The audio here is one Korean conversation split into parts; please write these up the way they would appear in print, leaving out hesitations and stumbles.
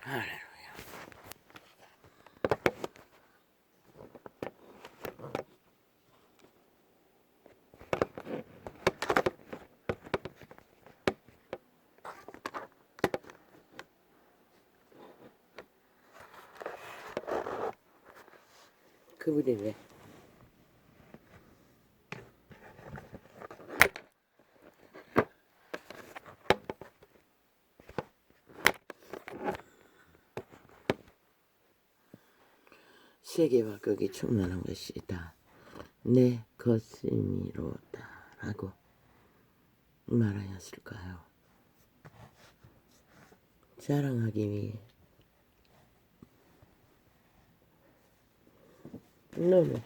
할렐루야. 그분이 왜? 세계와 극이 충만한 것이다. 내 것임이로다 라고 말하였을까요? 자랑하기 위해 너는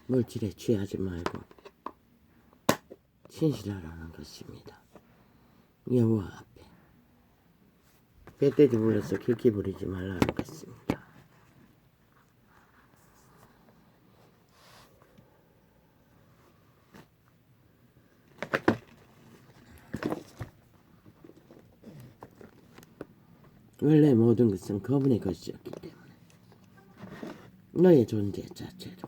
물질에 취하지 말고 신실하라는 것입니다. 여호와 앞에 배때지 불러서 깊게 부리지 말라는 것입니다. 원래 모든 것은 그분의 것이었기 때문에 너의 존재 자체도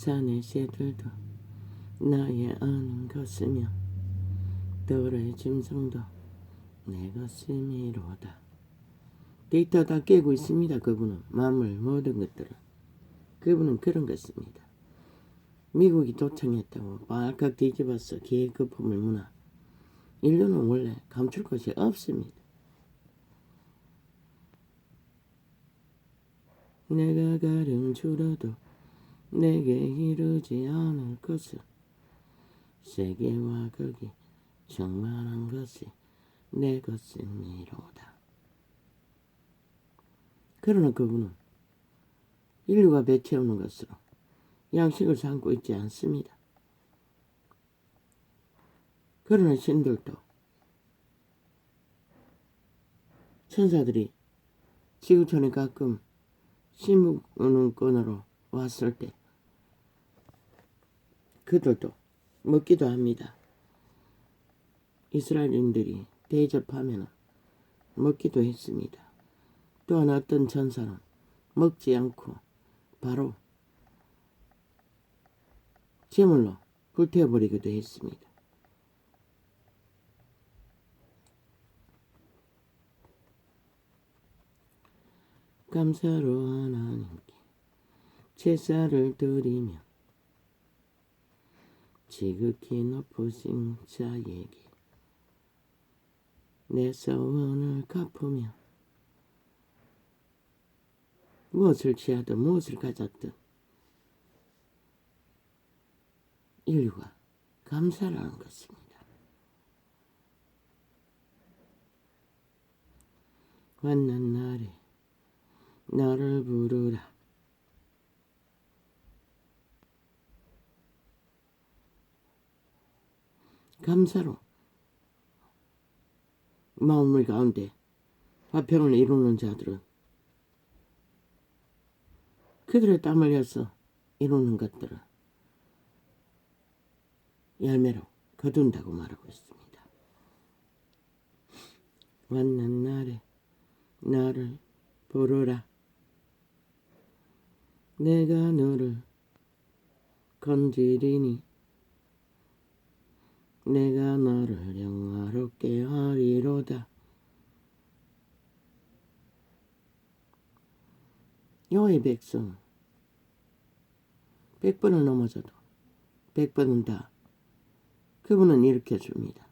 산의 새들도 나의 아는 것이며 들의 짐승도 내 것이미로다. 데이터 다 깨고 있습니다. 그분은 만물 모든 것들을 그분은 그런 것입니다. 미국이 도청했다고 발칵 뒤집어서 기획거품을 문화. 인류는 원래 감출 것이 없습니다. 내가 가름 줄어도 내게 이르지 않을 것을 세계와 극이 충만한 것이 내 것이니로다. 그러나 그분은 인류가 배채우는 것으로 양식을 삼고 있지 않습니다. 그러나 신들도 천사들이 지구촌에 가끔 신문권으로 왔을 때 그들도 먹기도 합니다. 이스라엘인들이 대접하면 먹기도 했습니다. 또한 어떤 천사는 먹지 않고 바로 제물로 불태워버리기도 했습니다. 감사로 하나님께 제사를 드리며 지극히 높으신 자에게 내 서원을 갚으며 무엇을 취하든 무엇을 가졌든 인류가 감사라는 것입니다. 왔는 날에 나를 부르라. 감사로 마음을 가운데 화평을 이루는 자들은 그들의 땀을 흘려서 이루는 것들을 열매로 거둔다고 말하고 있습니다. 왔는 날에 나를 부르라. 내가 너를 건지리니 내가 너를 영화롭게 하리로다. 여호와의 백성 100번을 넘어져도 100번은 다 그분은 일으켜줍니다.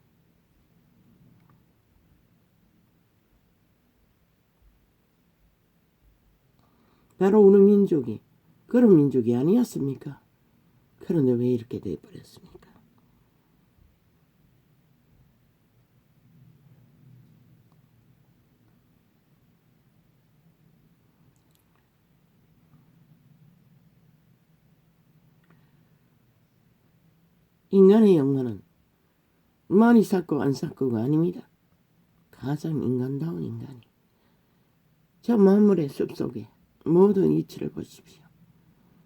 바로 어느 민족이 그런 민족이 아니었습니까? 그런데 왜 이렇게 돼버렸습니까? 인간의 영혼은 많이 샀고 안 샀고가 아닙니다. 가장 인간다운 인간이. 저 만물의 숲속에 모든 이치를 보십시오.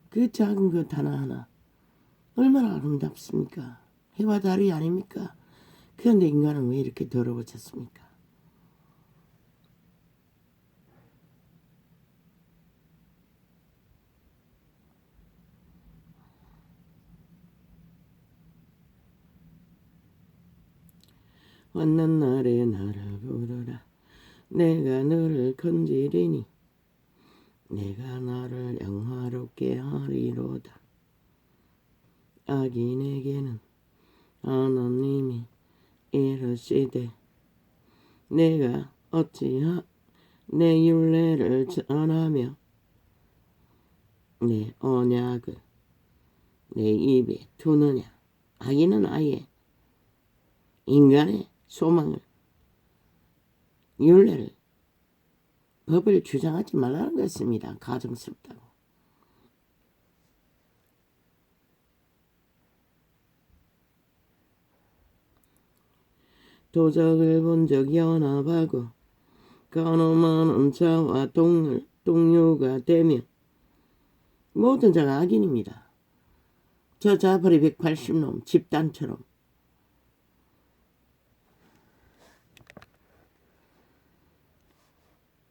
그 작은 것 하나하나 얼마나 아름답습니까? 해와 달이 아닙니까? 그런데 인간은 왜 이렇게 더러워졌습니까? 왔는 날에 나를 부르라. 내가 너를 건지리니 내가 너를 영화롭게 하리로다. 악인에게는 하나님이 이르시되 내가 어찌하 내 율례를 전하며 내 언약을 내 입에 두느냐. 악인은 아예 인간의 소망을, 율례를, 법을 주장하지 말라는 것입니다. 가증스럽다고. 도적을 본 적이 연합하고 간음하는 자와 동료가 되며 모든 자가 악인입니다. 저 자벌이 180놈 집단처럼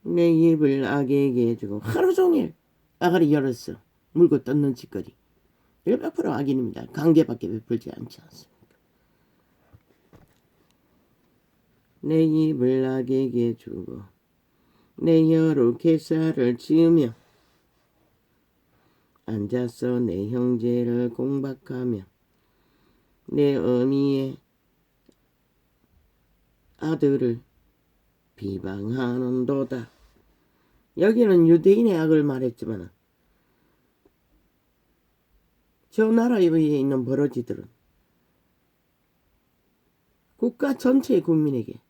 내 입을 악에게 해주고 하루 종일 아가리 열었어. 물고 뜯는 짓거리. 100% 악인입니다. 관계밖에 베풀지 않지 않습니까? 내 입을 악에게 주고 내 혀로 객사를 지으며 앉아서 내 형제를 공박하며 내 어미의 아들을 비방하는도다. 여기는 유대인의 악을 말했지만 저 나라 위에 있는 버러지들은 국가 전체의 국민에게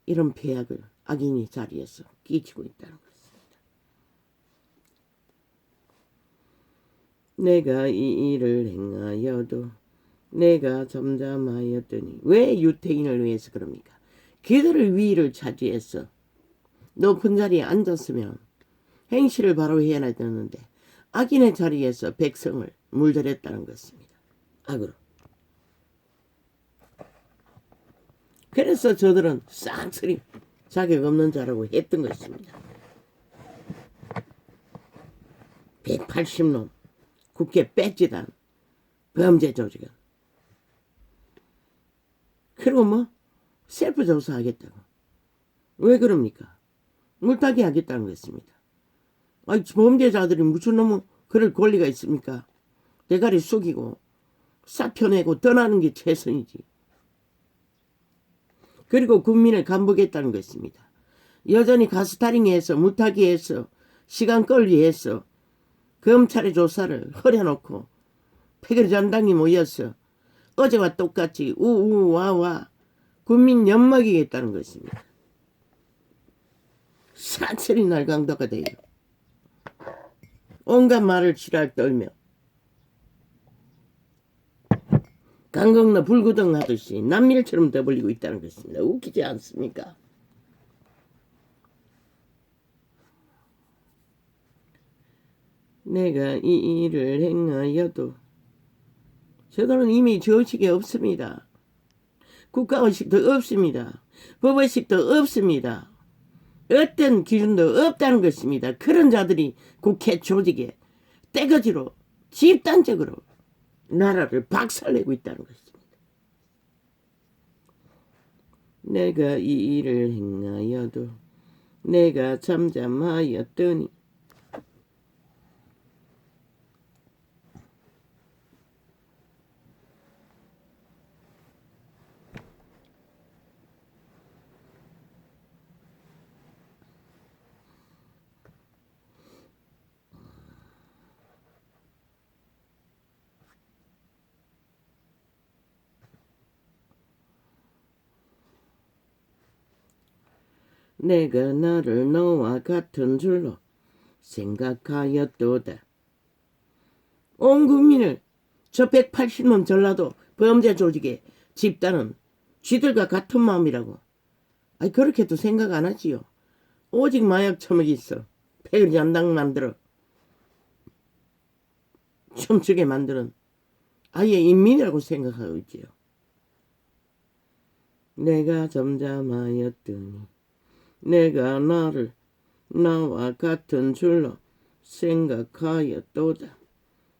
이런 폐악을 악인이 자리에서 끼치고 있다는 것입니다. 내가 이 일을 행하여도 내가 잠잠하였더니 왜 유대인을 위해서 그럽니까? 그들을 위를 차지해서 높은 자리에 앉았으면 행실을 바로 해야 되는데 악인의 자리에서 백성을 물들였다는 것입니다. 악으로. 그래서 저들은 싹쓸이 자격 없는 자라고 했던 것입니다. 180놈 국회 뺏지단 범죄 조직은. 그리고 뭐 셀프 조사하겠다고. 왜 그럽니까? 물타기 하겠다는 것입니다. 아니 범죄자들이 무슨 놈의 그럴 권리가 있습니까? 대가리 숙이고 사표내고 떠나는 게 최선이지. 그리고 국민을 간보겠다는 것입니다. 여전히 가스타링해서 물타기해서 시간 끌기해서 검찰의 조사를 허려놓고 폐결전당이 모여서 어제와 똑같이 우우와와 국민 엿먹이겠다는 것입니다. 사철이 날강도가 돼요. 온갖 말을 지랄 떨며 강건너 불구덩 하듯이 남일처럼 더벌리고 있다는 것입니다. 웃기지 않습니까? 내가 이 일을 행하여도 저들은 이미 저식이 없습니다. 국가의식도 없습니다. 법의식도 없습니다. 어떤 기준도 없다는 것입니다. 그런 자들이 국회 조직에 떼거지로 집단적으로 나라를 박살내고 있다는 것입니다. 내가 이 일을 행하여도 내가 잠잠하였더니 내가 너를 너와 같은 줄로 생각하였도다. 온 국민을 저 180놈 전라도 범죄 조직의 집단은 쥐들과 같은 마음이라고. 아니 그렇게도 생각 안 하지요. 오직 마약 처먹이 있어. 폐를 연당 만들어 춤추게 만드는 아예 인민이라고 생각하고 있지요. 내가 잠잠하였더니 내가 나를 나와 같은 줄로 생각하였도다.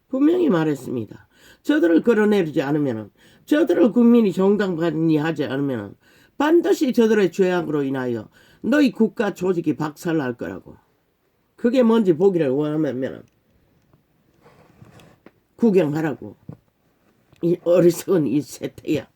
분명히 말했습니다. 저들을 끌어내리지 않으면, 저들을 국민이 정당방위하지 않으면 반드시 저들의 죄악으로 인하여 너희 국가 조직이 박살날 거라고. 그게 뭔지 보기를 원하면 구경하라고. 이 어리석은 이 세태야.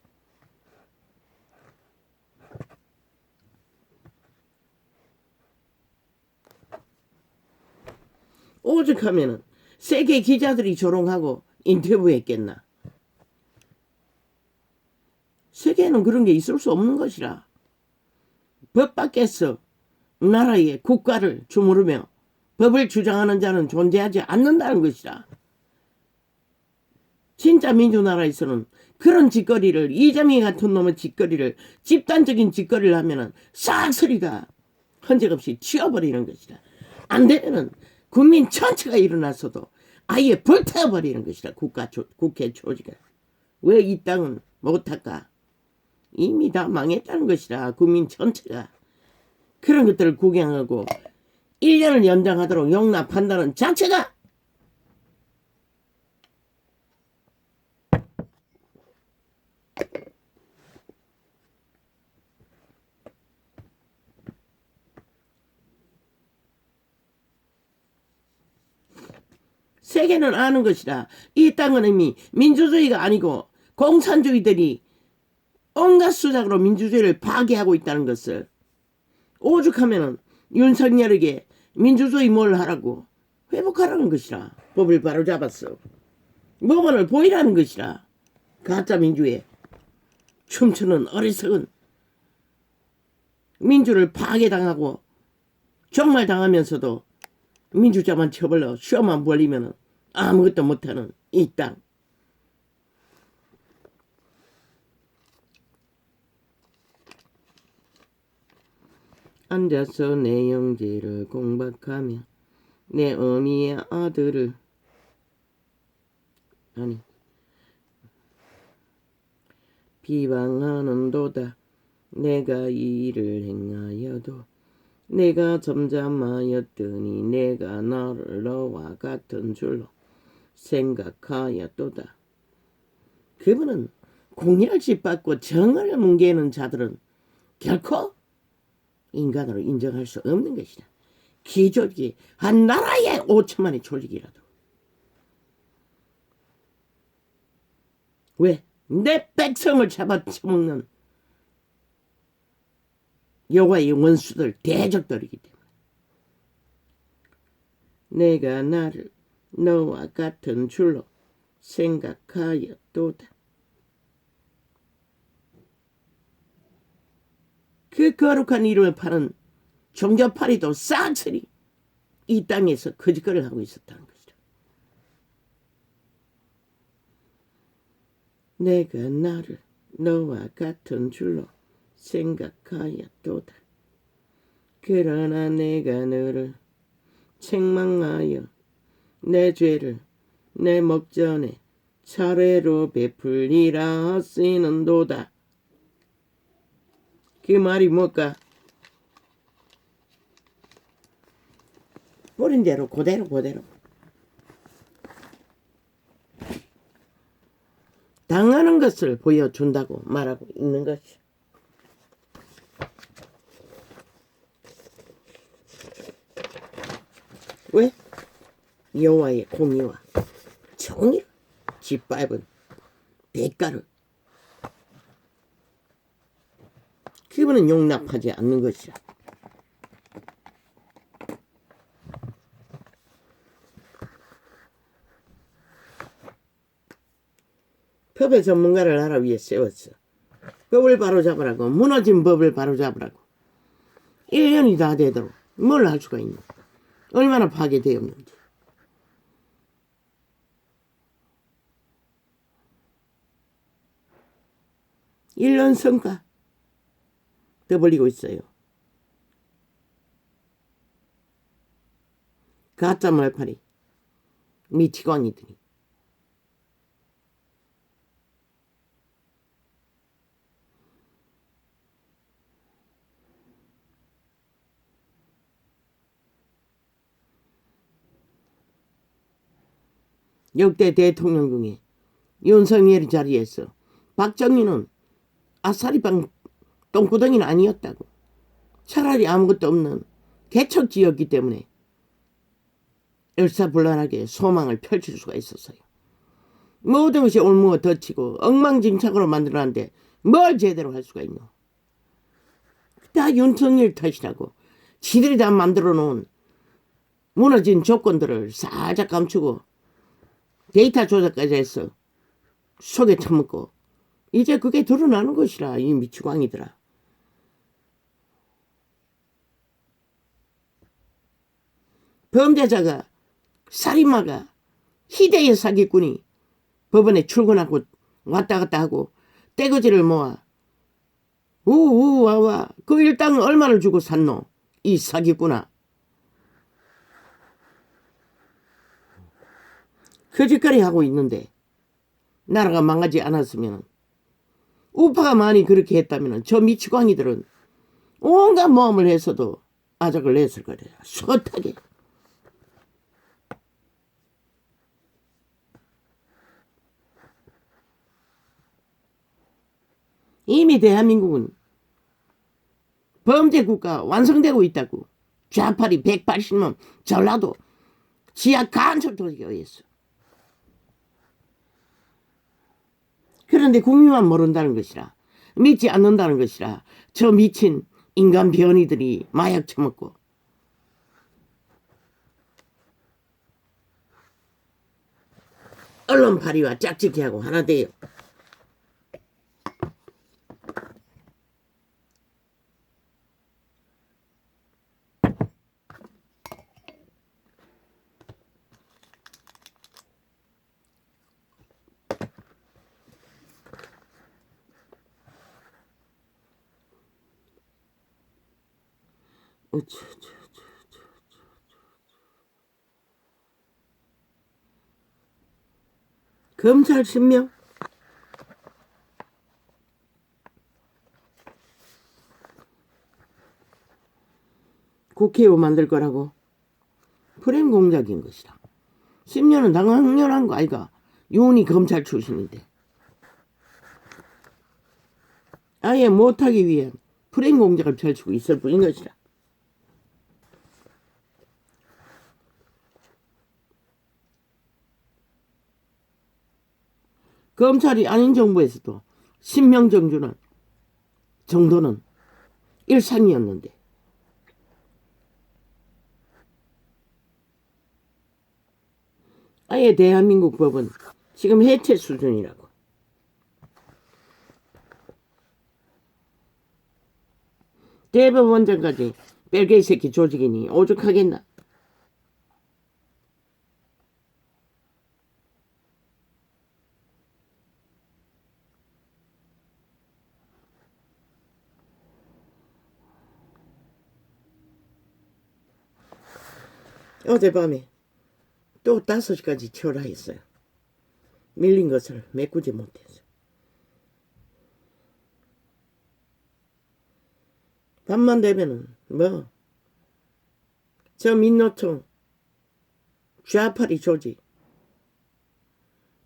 오죽하면은 세계 기자들이 조롱하고 인터뷰했겠나. 세계에는 그런 게 있을 수 없는 것이라. 법 밖에서 나라의 국가를 주무르며 법을 주장하는 자는 존재하지 않는다는 것이라. 진짜 민주나라에서는 그런 짓거리를, 이재명 같은 놈의 짓거리를, 집단적인 짓거리를 하면은 싹소리가 흔적없이 치워버리는 것이라. 안 되면은 국민 전체가 일어나서도 아예 불태워버리는 것이라. 국회 조직을. 왜 이 땅은 못할까? 이미 다 망했다는 것이라. 국민 전체가. 그런 것들을 구경하고 1년을 연장하도록 용납한다는 자체가 세계는 아는 것이라. 이 땅은 이미 민주주의가 아니고 공산주의들이 온갖 수작으로 민주주의를 파괴하고 있다는 것을. 오죽하면은 윤석열에게 민주주의 뭘 하라고 회복하라는 것이라. 법을 바로잡았어. 법안을 보이라는 것이라. 가짜 민주에 춤추는 어리석은 민주를 파괴당하고 정말 당하면서도 민주자만 처벌로 시험만 벌리면 아무것도 못하는 이 땅. 앉아서 내 형제를 공박하며 내 어미의 아들을 비방하는도다. 내가 이 일을 행하여도 내가 잠잠하였더니 내가 너를 너와 같은 줄로 생각하였도다. 그분은 공의를 짓밟고 정의를 뭉개는 자들은 결코 인간으로 인정할 수 없는 것이다. 기조직이 한 나라의 5천만의 조직이라도. 왜? 내 백성을 잡아쳐먹는 여호와의 원수들, 대적들이기 때문에. 내가 나를 너와 같은 줄로 생각하였도다. 그 거룩한 이름을 파는 종교파리도 싹쓸이 이 땅에서 거짓거리를 하고 있었다는 것이다. 내가 나를 너와 같은 줄로 생각하였도다. 그러나 내가 너를 책망하여 내 죄를 내 목전에 차례로 베풀리라 하시는도다. 그 말이 뭘까? 뿌린 대로 그대로 당하는 것을 보여준다고 말하고 있는 것이. 왜? 여호와의 공의와 정의를 짓밟은 대가를 그분은 용납하지 않는 것이야. 법의 전문가를 나라 위에 세웠어. 법을 바로잡으라고. 무너진 법을 바로잡으라고. 1년이 다 되도록 뭘 할 수가 있나. 얼마나 파괴되었는지. 1년 성과 떠벌리고 있어요. 가짜 말파리 미치광이들이. 역대 대통령 중에 윤석열 자리에서 박정희는 아사리빵 똥구덩이는 아니었다고. 차라리 아무것도 없는 개척지였기 때문에 일사불란하게 소망을 펼칠 수가 있었어요. 모든 것이 올무어 덧치고 엉망진창으로 만들어놨는데 뭘 제대로 할 수가 있노. 다 윤석열 탓이라고. 지들이 다 만들어 놓은 무너진 조건들을 살짝 감추고 데이터 조작까지 해서 속에 처먹고 이제 그게 드러나는 것이라. 이 미치광이들아. 범죄자가, 살인마가, 희대의 사기꾼이 법원에 출근하고 왔다 갔다 하고 떼거지를 모아 우우와와 그 일당은 얼마를 주고 샀노? 이 사기꾼아. 거짓거리 하고 있는데 나라가 망하지 않았으면, 우파가 많이 그렇게 했다면 저 미치광이들은 온갖 모험을 했어도 아작을 냈을 거래요. 숱하게. 이미 대한민국은 범죄국가 완성되고 있다고. 좌파리 180명 전라도 지하 간첩조직에 의했어. 그런데 국민만 모른다는 것이라, 믿지 않는다는 것이라 저 미친 인간 변이들이 마약 처먹고 언론파리와 짝짓기하고 하나 돼요. 검찰 신명? 국회의원 만들 거라고? 프레임 공작인 것이라. 10년은 당연한 거 아이가. 윤이 검찰 출신인데. 아예 못하기 위한 프레임 공작을 펼치고 있을 뿐인 것이라. 검찰이 아닌 정부에서도 신명 정도는 일상이었는데 아예 대한민국 법은 지금 해체 수준이라고. 대법원장까지 뺄개이 새끼 조직이니 오죽하겠나. 어젯밤에 또 5시까지 치우라 했어요. 밀린 것을 메꾸지 못해서. 밤만 되면은 저 민노총 좌파리 조직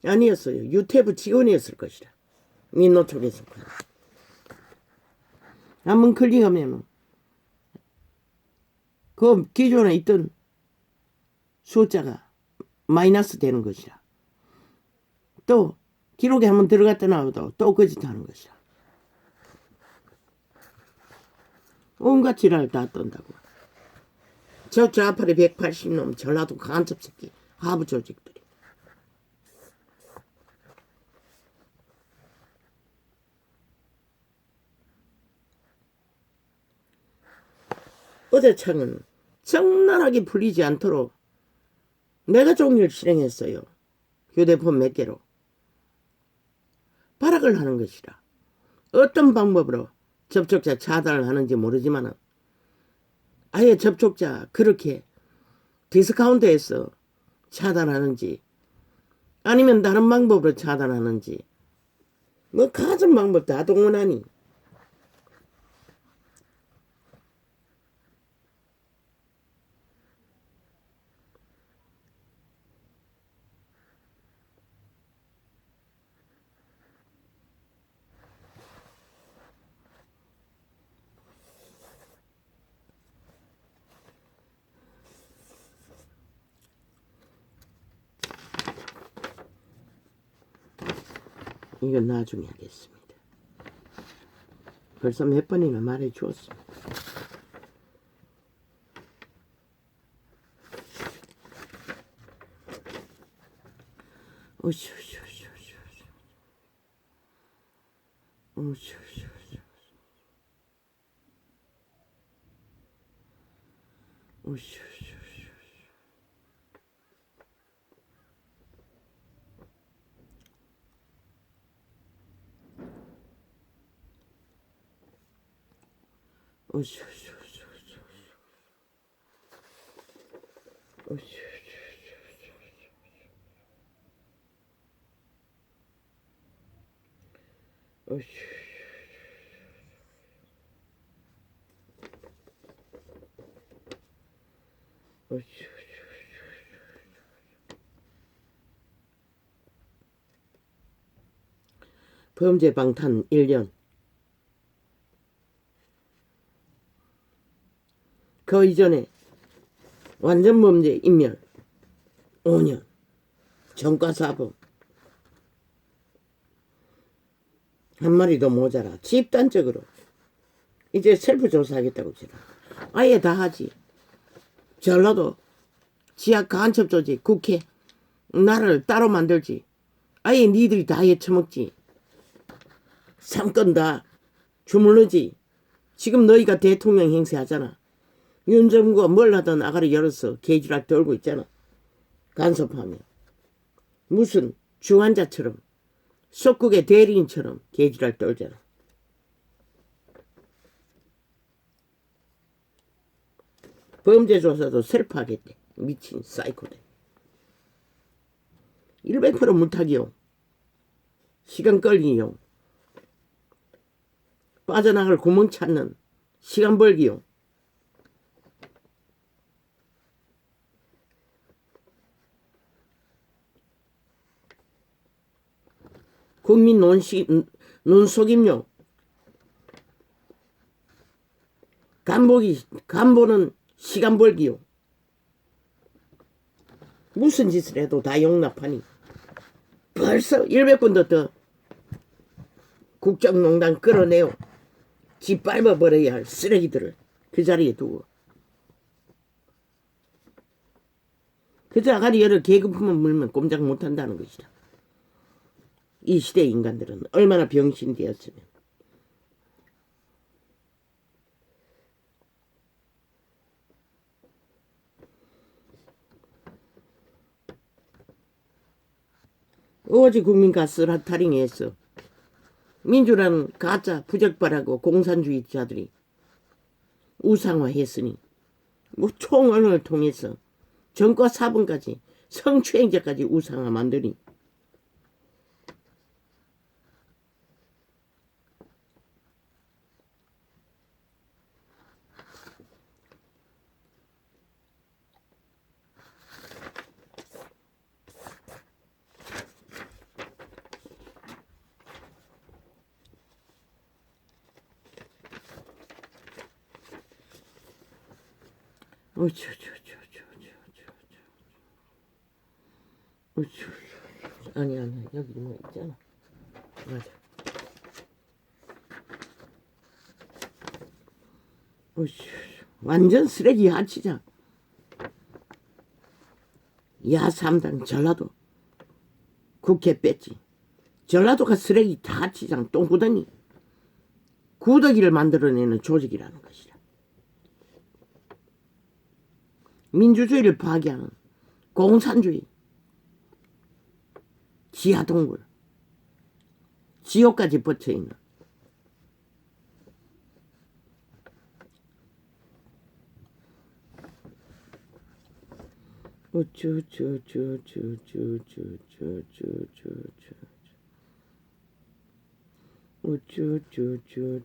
아니었어요. 유태부 직원이었을 것이라. 민노총에서. 한번 클릭하면은 그 기존에 있던 숫자가 마이너스 되는 것이라. 또 기록에 한번 들어갔다 나와도 또 거짓하는 것이라. 온갖 지랄을 다 떤다고. 저 좌파리 180놈 전라도 간첩 새끼 하부 조직들이. 어제 창은 적나라하게 풀리지 않도록 내가 종일 실행했어요. 휴대폰 몇 개로. 발악을 하는 것이라. 어떤 방법으로 접촉자 차단을 하는지 모르지만 아예 접촉자 그렇게 디스카운트해서 차단하는지 아니면 다른 방법으로 차단하는지 뭐 가진 방법 다 동원하니 이건 나중에 하겠습니다. 벌써 몇 번이나 말해 주었습니다. 오쇼쇼쇼쇼 오쇼쇼쇼 오쇼쇼쇼 오쇼쇼쇼쇼 오쇼 오쇼 오쇼 범죄 방탄 1년 그 이전에 완전 범죄 인멸 5년 전과사범 한 마리도 모자라 집단적으로 이제 셀프 조사하겠다고 지라 아예 다 하지. 전라도 지하 간첩 조직 국회 나라를 따로 만들지. 아예 니들이 다 해쳐먹지. 삼건 다 주물르지. 지금 너희가 대통령 행세하잖아. 윤정부가 뭘 하든 아가리 열어서 개지랄 떨고 있잖아. 간섭하며 무슨 주환자처럼 속국의 대리인처럼 개지랄 떨잖아. 범죄조사도 셀프 하겠대. 미친 사이코들. 100% 물타기용. 시간 끌기용. 빠져나갈 구멍 찾는 시간 벌기용. 국민 눈속임용. 간보는 시간 벌기용. 무슨 짓을 해도 다 용납하니 벌써 100번도 더 국정농단 끌어내요. 짓밟아버려야 할 쓰레기들을 그 자리에 두고 그저 아가리 열을 계급품을 물면 꼼짝 못한다는 것이다. 이 시대 인간들은 얼마나 병신되었으면. 오직 국민과 쓰라타링해서 민주라는 가짜 부적발하고 공산주의자들이 우상화했으니 뭐 총언을 통해서 전과 사본까지 성추행자까지 우상화 만드니 아니야 여기 뭐 있잖아. 맞아. 완전 쓰레기 야치자. 야3당 전라도 국회 뺐지. 전라도가 쓰레기 다치장 똥구덩이 구더기를 만들어내는 조직이라는 것이다. 민주주의를 파괴하는 공산주의 지하동굴 지옥까지 뻗쳐있는 우쭈쭈쭈쭈쭈쭈쭈쭈쭈쭈 우쭈쭈쭈쭈쭈쭈쭈쭈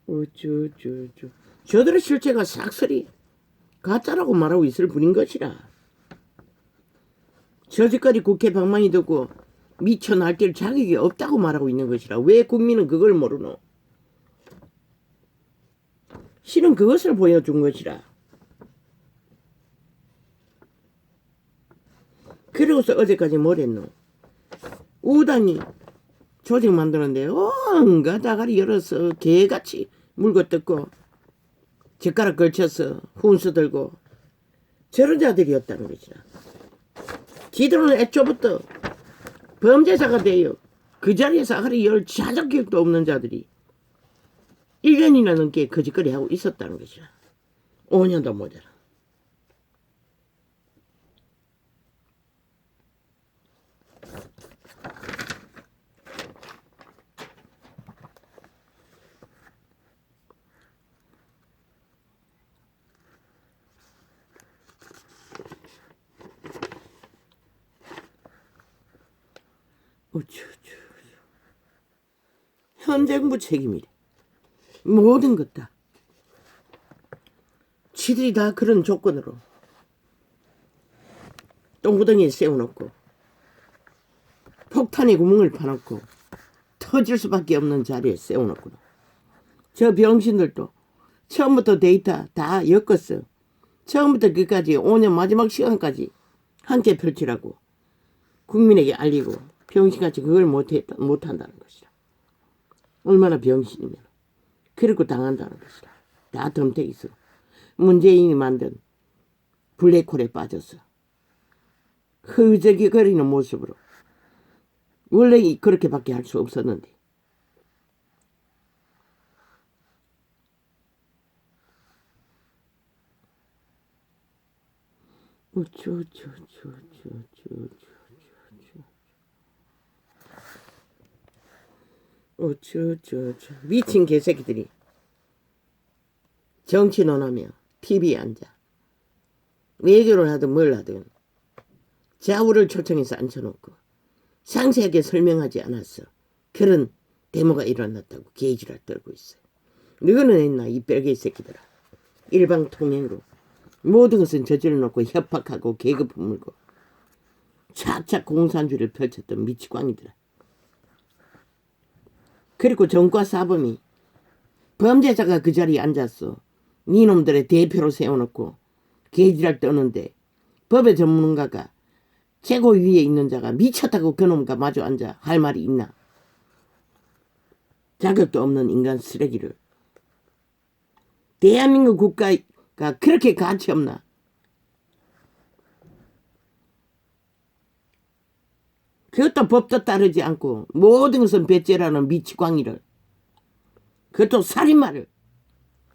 우쭈쭈쭈 저들의 실체가 싹쓸이 가짜라고 말하고 있을 뿐인 것이라. 저지까지 국회 방망이 듣고 미쳐 날뛸 자격이 없다고 말하고 있는 것이라. 왜 국민은 그걸 모르노? 실은 그것을 보여준 것이라. 그러고서 어제까지 뭘 했노? 우당이 조직 만드는데 온갖 아가리 열어서 개같이 물고 뜯고 젓가락 걸쳐서 훈수 들고 저런 자들이었다는 것이라. 지들은 애초부터 범죄자가 돼요. 그 자리에서 아가리 열 자격격도 없는 자들이 1년이나 넘게 거짓거리 하고 있었다는 것이라. 5년도 모자라. 현 정부 책임이래. 모든 것 다. 지들이 다 그런 조건으로 똥구덩이에 세워놓고 폭탄의 구멍을 파놓고 터질 수밖에 없는 자리에 세워놓구나. 저 병신들도 처음부터 데이터 다 엮었어. 처음부터 끝까지 5년 마지막 시간까지 함께 펼치라고 국민에게 알리고 병신같이 그걸 못한다는 것이라. 얼마나 병신이면 그리고 당한다는 것이라. 다 덤태기서 문재인이 만든 블랙홀에 빠졌어. 흐저귀거리는 모습으로. 원래 그렇게밖에 할 수 없었는데. 미친 개새끼들이 정치 논하며 TV에 앉아 외교를 하든 뭘 하든 좌우를 초청해서 앉혀놓고 상세하게 설명하지 않았어. 그런 데모가 일어났다고 게이지를 떨고 있어. 너는 했나 이 뺄개 새끼들아. 일방통행으로 모든 것은 저질러놓고 협박하고 계급 물고 착착 공산주의를 펼쳤던 미치광이들아. 그리고 정과 사범이 범죄자가 그 자리에 앉았어. 니놈들의 대표로 세워놓고 개지랄 떠는데 법의 전문가가 최고 위에 있는 자가 미쳤다고 그놈과 마주 앉아 할 말이 있나? 자격도 없는 인간 쓰레기를. 대한민국 국가가 그렇게 가치 없나? 그것도 법도 따르지 않고 모든 것은 배째라는 미치광이를, 그것도 살인마를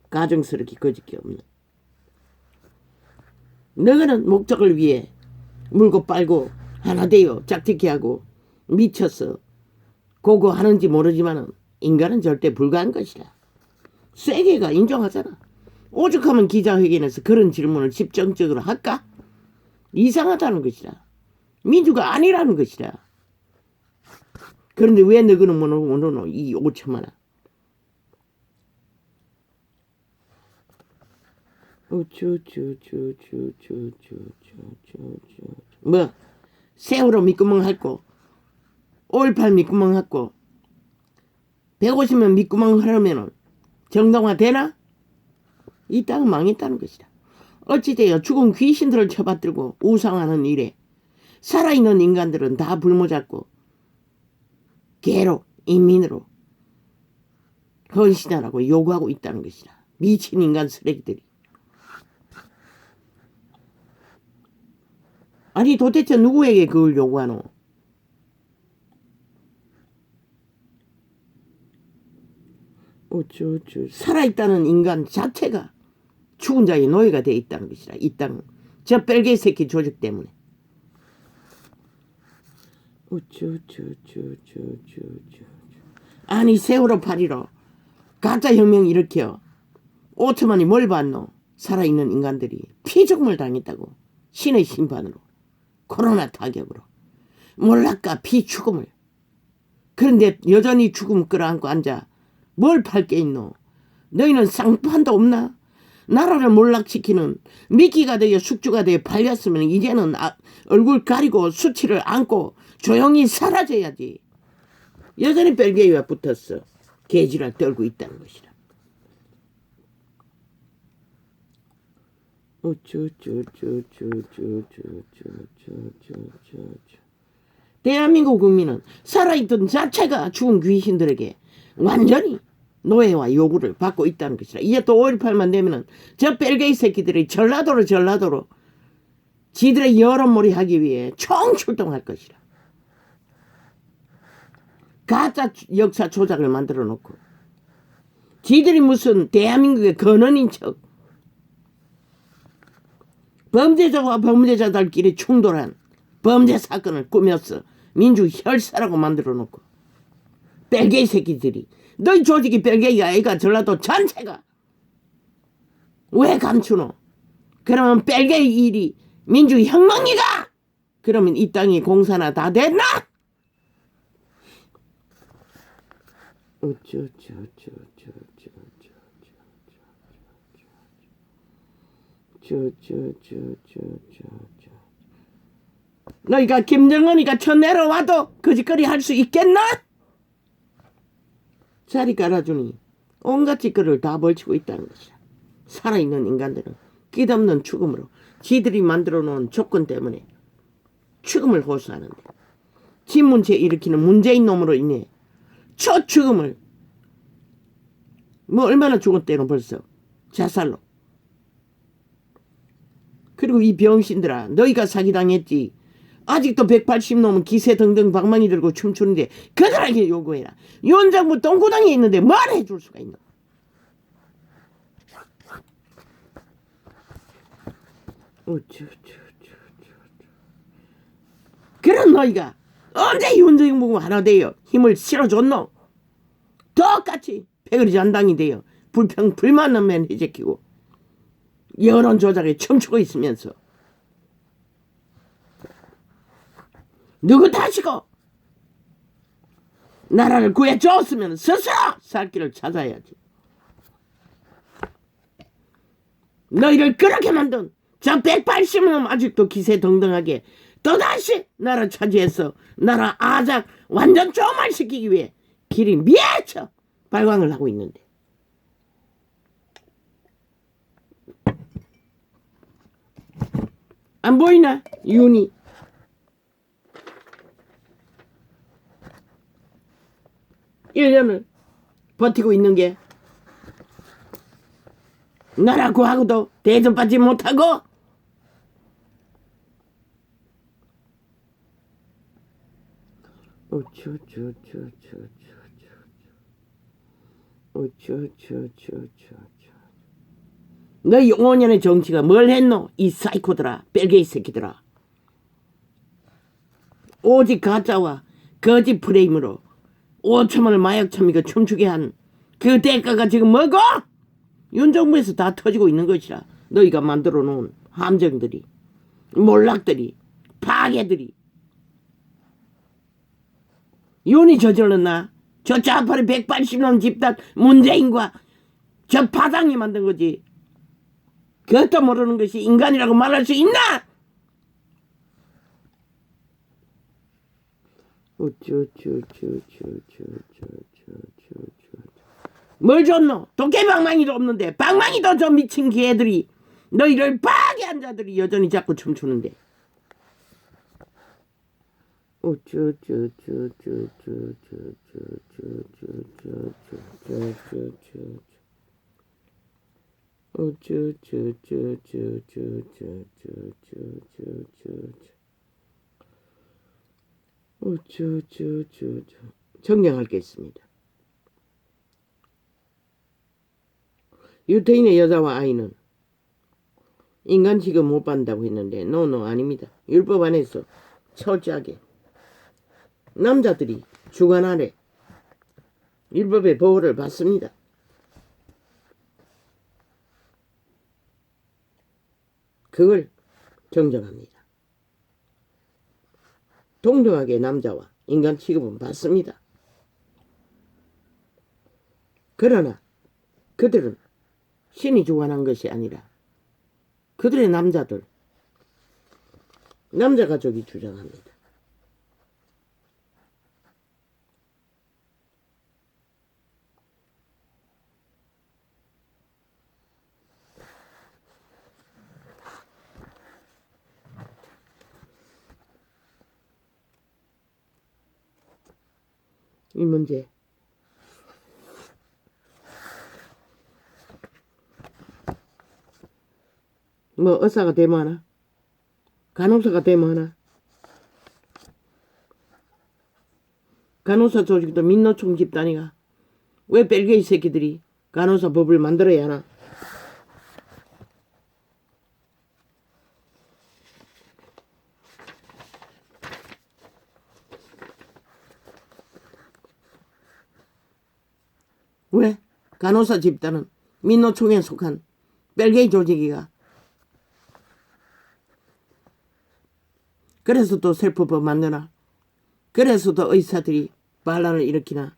가정스럽게 거짓게 없는. 너희는 목적을 위해 물고 빨고 하나 되어 짝짓기 하고 미쳐서 고고하는지 모르지만은 인간은 절대 불가한 것이라. 쇠개가 인정하잖아. 오죽하면 기자회견에서 그런 질문을 집중적으로 할까? 이상하다는 것이라. 민주가 아니라는 것이라. 그런데 왜 너희는 모르노 이 5천만 원. 뭐 세월호 밑구멍 핥고 5.18 밑구멍 핥고 150명 밑구멍 하려면 정당화 되나? 이 땅은 망했다는 것이다. 어찌되어 죽은 귀신들을 쳐받들고 우상하는 일에 살아있는 인간들은 다 불모잡고 개로 인민으로 헌신하라고 요구하고 있다는 것이다. 미친 인간 쓰레기들이. 아니 도대체 누구에게 그걸 요구하노? 살아있다는 인간 자체가 죽은 자의 노예가 돼 있다는 것이라. 이 땅 저 뺄개 새끼 조직 때문에. 아니 세월호 8.15 가짜 혁명 일으켜 5천만이 뭘 봤노? 살아있는 인간들이 피죽음을 당했다고. 신의 심판으로, 코로나 타격으로, 몰락과 피죽음을. 그런데 여전히 죽음 끌어안고 앉아 뭘 팔 게 있노? 너희는 쌍판도 없나? 나라를 몰락시키는 미끼가 되어 숙주가 되어 팔렸으면 이제는 얼굴 가리고 수치를 안고 조용히 사라져야지. 여전히 벨기에와 붙었어. 개지랄 떨고 있다는 것이라. 대한민국 국민은 살아있던 자체가 죽은 귀신들에게 완전히 노예와 요구를 받고 있다는 것이라. 이제 또 5.18만 되면은 저 벨게이 새끼들이 전라도로 지들의 여론몰이 하기 위해 총출동할 것이라. 가짜 역사 조작을 만들어 놓고 지들이 무슨 대한민국의 근원인 척 범죄자와 범죄자들끼리 충돌한 범죄 사건을 꾸며서 민주 혈사라고 만들어 놓고 벨게이 새끼들이 너희 조직이 벨게이가 아이가 전라도 전체가 왜 감추노? 그러면 벨게이 일이 민주혁명이가? 그러면 이 땅이 공사나 다 됐나? 너희가 김정은이가 쳐 내려와도 거짓거리 할 수 있겠나? 자리 깔아주니 온갖 짓거리를 다 벌치고 있다는 것이야. 살아있는 인간들은 끝없는 죽음으로 지들이 만들어 놓은 조건 때문에 죽음을 호소하는데 지 문제 일으키는 문재인 놈으로 인해 저 죽음을 뭐 얼마나 죽었대는 벌써 자살로. 그리고 이 병신들아 너희가 사기당했지. 아직도 180 기세 등등 방망이 들고 춤추는데 그들에게 요구해라. 윤정부 똥구덩이에 있는데 뭘 해줄 수가 있노? 그런 너희가 언제 윤정부 하나 되어 힘을 실어줬노? 똑같이 패거리 잔당이 되어 불만만 해제키고 여론 조작에 춤추고 있으면서 누구 탓이고 나라를 구해줬으면 스스로 살 길을 찾아야지. 너희를 그렇게 만든 저 180놈 아직도 기세등등하게 또다시 나라 차지해서 나라 아작 완전 쪼말시키기 위해 길이 미쳐 발광을 하고 있는데 안 보이나? 윤이 1년을 버티고 있는 게 나라 구하고도 대접받지 못하고 너희 5년의 정치가 뭘 했노? 이 사이코들아, 벨게이 새끼들아. 오직 가짜와 거짓 프레임으로 5천만을 마약 처미가 춤추게 한 그 대가가 지금 뭐고? 윤정부에서 다 터지고 있는 것이라. 너희가 만들어 놓은 함정들이, 몰락들이, 파괴들이. 윤이 저질렀나? 저 좌파리 180년 집단 문재인과 저 파당이 만든 거지. 그것도 모르는 것이 인간이라고 말할 수 있나? 뭘 줬노? 도깨방망이도 없는데 방망이도 저 미친 개들이 너희를 파괴한 자들이 여전히 자꾸 춤추는데 정리할 게 있습니다. 유태인의 여자와 아이는 인간 취급 못 받는다고 했는데 노 아닙니다. 율법 안에서 철저하게 남자들이 주관 아래 율법의 보호를 받습니다. 그걸 정정합니다. 동등하게 남자와 인간 취급은 받습니다. 그러나 그들은 신이 주관한 것이 아니라 그들의 남자 가족이 주장합니다. 이 문제 뭐 의사가 되면 하나? 간호사가 되면 하나? 간호사 조직도 민노총 집단이가 왜 벨기에 새끼들이 간호사 법을 만들어야 하나? 왜? 간호사 집단은 민노총에 속한 벨기에 조직이가 그래서 또 셀프법 만드나? 그래서 또 의사들이 반란을 일으키나?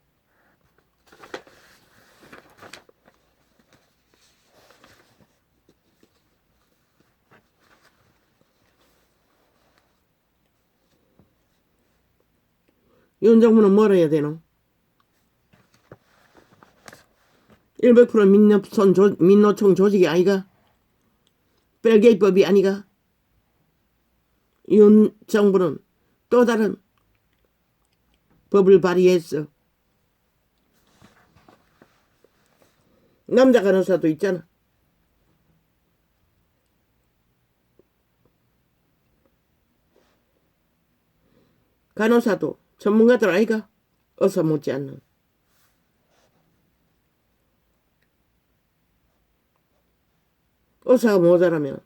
윤 정부는 뭘 해야 되노? 100% 민노총 조직이 아이가? 벨기에법이 아니가? 윤 정부는 또 다른 법을 발의했어. 남자 간호사도 있잖아. 간호사도 전문가들 아이가? 의사 못지않는. 의사가 모자라면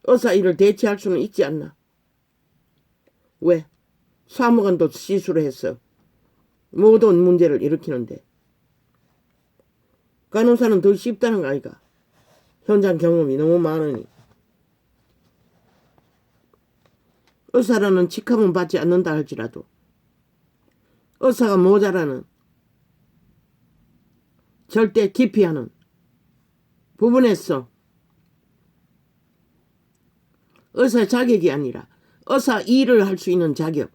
의사 일을 대체할 수는 있지 않나? 왜? 사무관도 시술을 했어. 모든 문제를 일으키는데. 간호사는 더 쉽다는 거 아이가? 현장 경험이 너무 많으니. 의사라는 직함은 받지 않는다 할지라도 의사가 모자라는 절대 기피하는 부분에서 의사 자격이 아니라 의사 일을 할 수 있는 자격,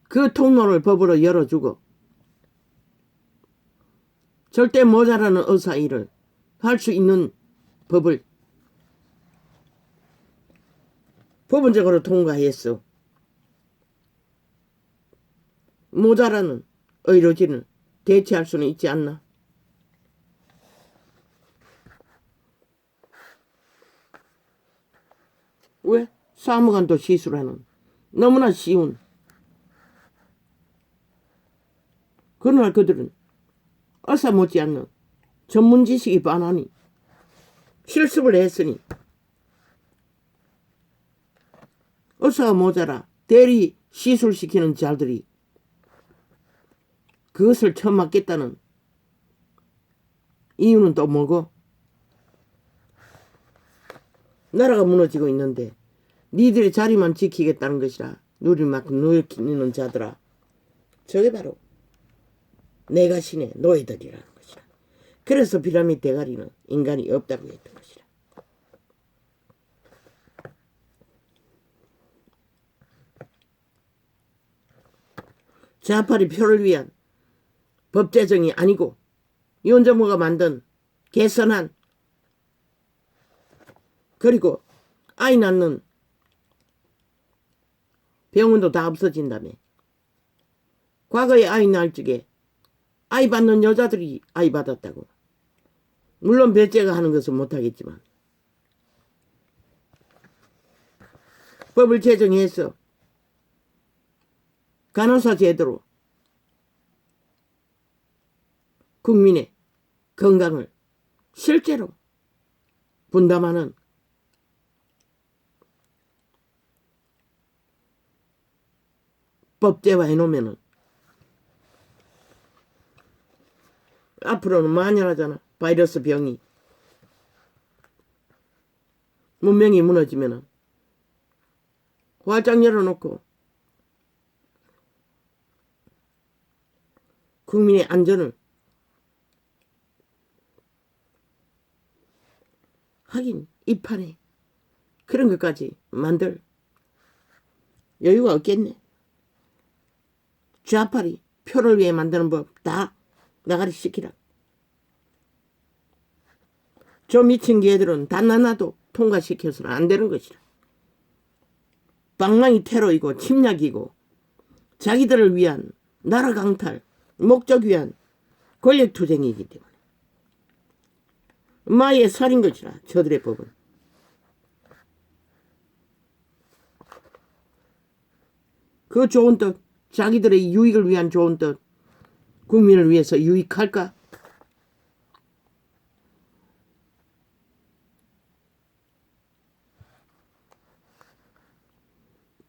그 통로를 법으로 열어주고 절대 모자라는 의사 일을 할 수 있는 법을 부분적으로 통과했어. 모자라는 의료진을 대체할 수는 있지 않나? 왜? 사무관도 시술하는 너무나 쉬운. 그러나 그들은 의사 못지않는 전문 지식이 뻔하니 실습을 했으니 의사가 모자라 대리 시술시키는 자들이 그것을 처음 맡겠다는 이유는 또 뭐고? 나라가 무너지고 있는데 니들의 자리만 지키겠다는 것이라 누릴 만큼 누리는 자들아. 저게 바로 내가 신의 노예들이라는 것이라. 그래서 피라미드 대가리는 인간이 없다고 했던 것이라. 좌파리 표를 위한 법 제정이 아니고 윤정부가 만든 개선안 그리고 아이 낳는 병원도 다 없어진다며. 과거에 아이 낳을 적에 아이 받는 여자들이 아이 받았다고. 물론 배째가 하는 것은 못하겠지만 법을 제정해서 간호사 제도로 국민의 건강을 실제로 분담하는 법제화 해놓으면은 앞으로는 만연하잖아. 바이러스 병이 문명이 무너지면은 활짝 열어놓고 국민의 안전을 하긴 이 판에 그런 것까지 만들 여유가 없겠네. 좌파리 표를 위해 만드는 법 다 나가리 시키라. 저 미친 개들은 단 하나도 통과시켜서는 안 되는 것이라. 방랑이 테러이고 침략이고 자기들을 위한 나라 강탈, 목적 위한 권력투쟁이기 때문에 마의 살인 것이라. 저들의 법은. 그 좋은 뜻, 자기들의 유익을 위한 좋은 뜻, 국민을 위해서 유익할까?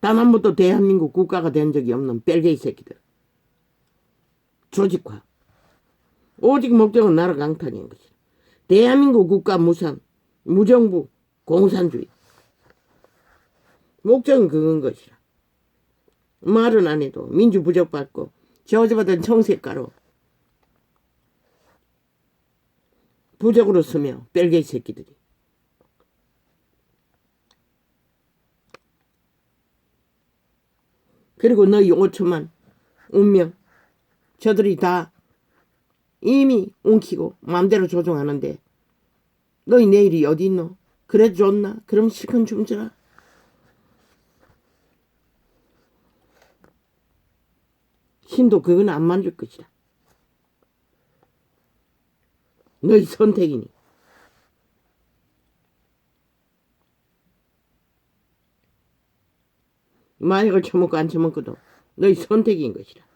단 한 번도 대한민국 국가가 된 적이 없는 뺄개이 새끼들. 조직화. 오직 목적은 나라 강탈인 것이다. 대한민국 국가 무상, 무정부, 공산주의. 목적은 그건 것이라. 말은 안 해도 민주 부적받고 저주받은 청색가로 부적으로 쓰며 뺄개이 새끼들이. 그리고 너희 5천만 운명 저들이 다 이미 웅키고 마음대로 조종하는데 너희 내일이 어디 있노? 그래 좋나? 그럼 실컷 춤춰라. 신도 그건 안 만들 것이다. 너희 선택이니. 마약을 처먹고 안 처먹고도 너희 선택인 것이다.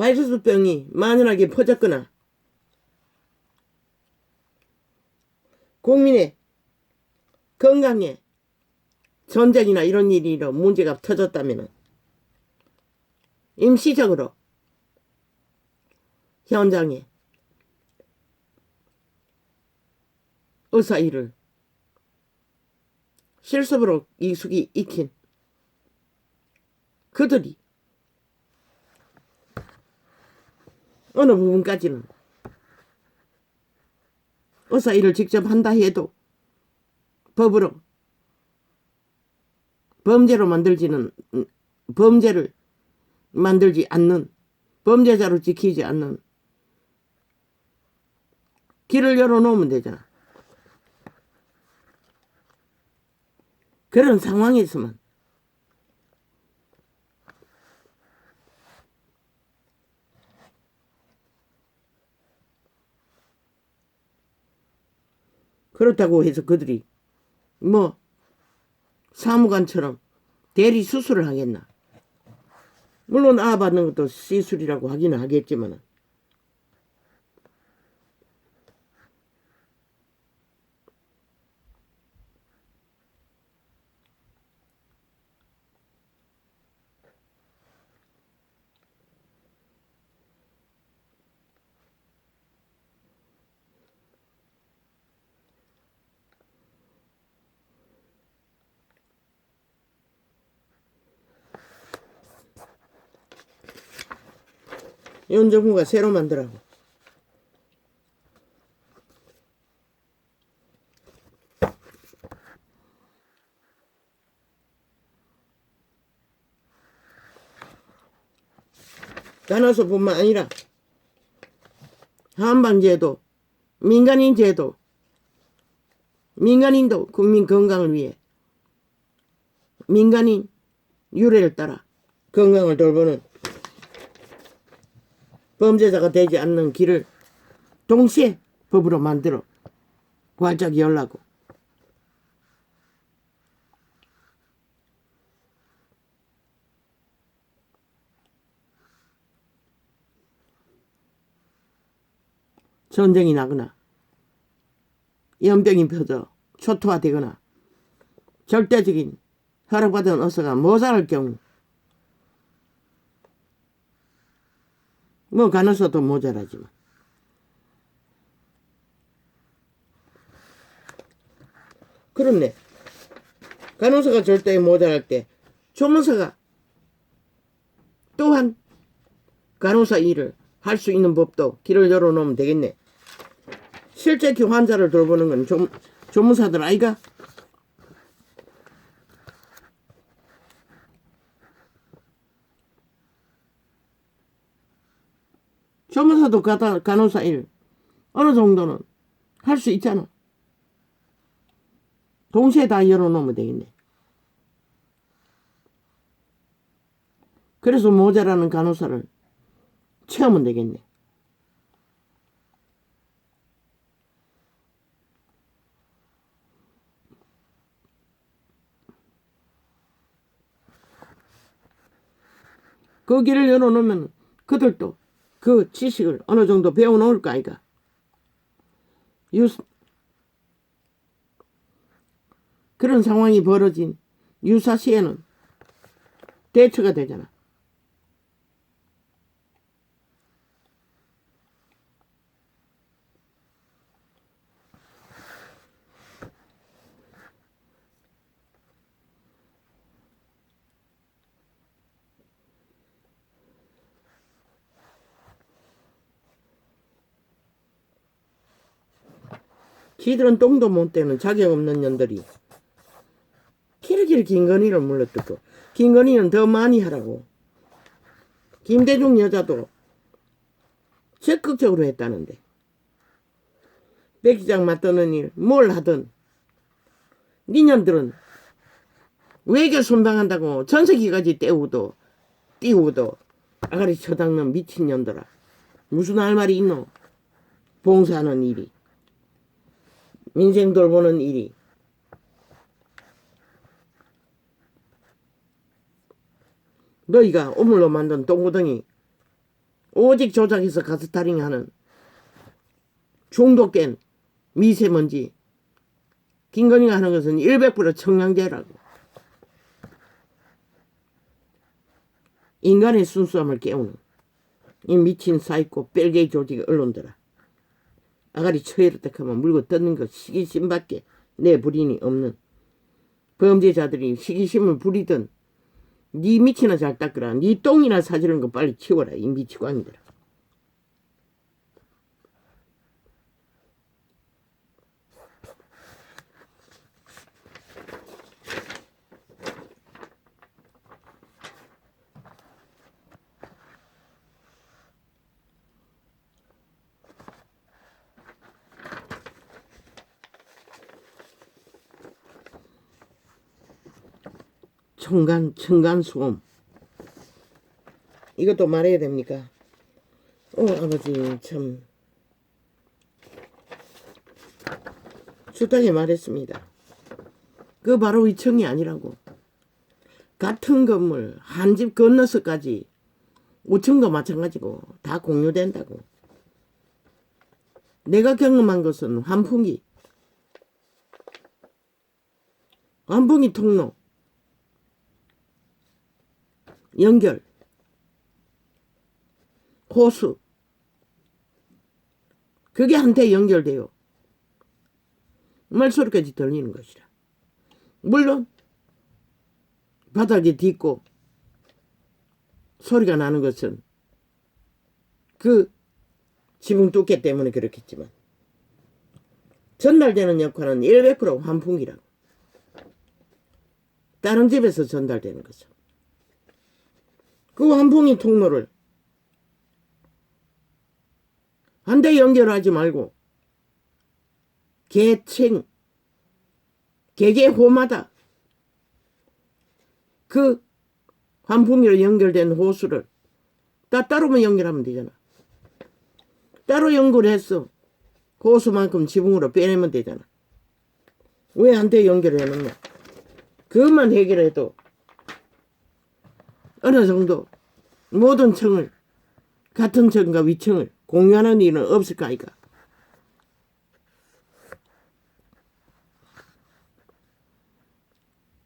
바이러스병이 만연하게 퍼졌거나 국민의 건강에 전쟁이나 이런 일이로 문제가 터졌다면 임시적으로 현장에 의사 일을 실습으로 익숙이 익힌 그들이 어느 부분까지는 의사 일을 직접 한다 해도 법으로 범죄를 만들지 않는, 범죄자로 지키지 않는 길을 열어놓으면 되잖아. 그런 상황에서만 그렇다고 해서 그들이 뭐 사무관처럼 대리 수술을 하겠나. 물론 받는 것도 시술이라고 하기는 하겠지만 윤 정부가 새로 만들라고. 단어서뿐만 아니라 한방제도, 민간인제도, 민간인도 국민 건강을 위해 민간인 유래를 따라 건강을 돌보는 범죄자가 되지 않는 길을 동시에 법으로 만들어 활짝 열라고. 전쟁이 나거나 연병이 펴져 초토화되거나 절대적인 허락받은 의사가 모자랄 경우 뭐 간호사도 모자라지만 그렇네. 간호사가 절대 모자랄 때 조문사가 또한 간호사 일을 할 수 있는 법도 길을 열어놓으면 되겠네. 실제 환자를 돌보는 건 조문사들 아이가? 조문사도 간호사 일 어느 정도는 할 수 있잖아. 동시에 다 열어놓으면 되겠네. 그래서 모자라는 간호사를 채우면 되겠네. 그 길을 열어놓으면 그들도 그 지식을 어느 정도 배워놓을 거 아이가. 그런 상황이 벌어진 유사시에는 대처가 되잖아. 지들은 똥도 못 대는 자격 없는 년들이 키르키르 김건희를 물러뜯고 김건희는 더 많이 하라고. 김대중 여자도 적극적으로 했다는데 백 기장 맞드는 일 뭘 하든 니년들은 외교 손방한다고 전세기까지 띄우고도 아가리 쳐닥는 미친년들아. 무슨 할 말이 있노? 봉사하는 일이 민생 돌보는 일이 너희가 오물로 만든 똥구덩이 오직 조작해서 가스타링하는 중독된 미세먼지 김건희가 하는 것은 100% 청량제라고. 인간의 순수함을 깨우는 이 미친 사이코 뺄개이 조직 언론들아. 아가리 처해를 하면 물고 뜯는 것 시기심밖에 내 불인이 없는 범죄자들이 시기심을 부리든 네 밑이나 잘 닦으라. 네 똥이나 사지는 거 빨리 치워라. 이 미치광이들아. 층간소음 이것도 말해야 됩니까? 아버지 참 숱하게 말했습니다. 그 바로 위청이 아니라고. 같은 건물 한 집 건너서까지 5층도 마찬가지고 다 공유된다고. 내가 경험한 것은 환풍기 통로 연결 호수 그게 한테 연결돼요. 말소리까지 들리는 것이라. 물론 바닥에 딛고 소리가 나는 것은 그 지붕 두께 때문에 그렇겠지만 전달되는 역할은 100% 환풍기라고. 다른 집에서 전달되는 거죠. 그 환풍기 통로를 한 대 연결하지 말고 개개호마다 그 환풍기로 연결된 호수를 따로만 연결하면 되잖아. 따로 연결해서 호수만큼 지붕으로 빼내면 되잖아. 왜 한테 연결해 놓냐. 그것만 해결해도 어느 정도 모든 층을 같은 층과 위층을 공유하는 일은 없을까 아이가.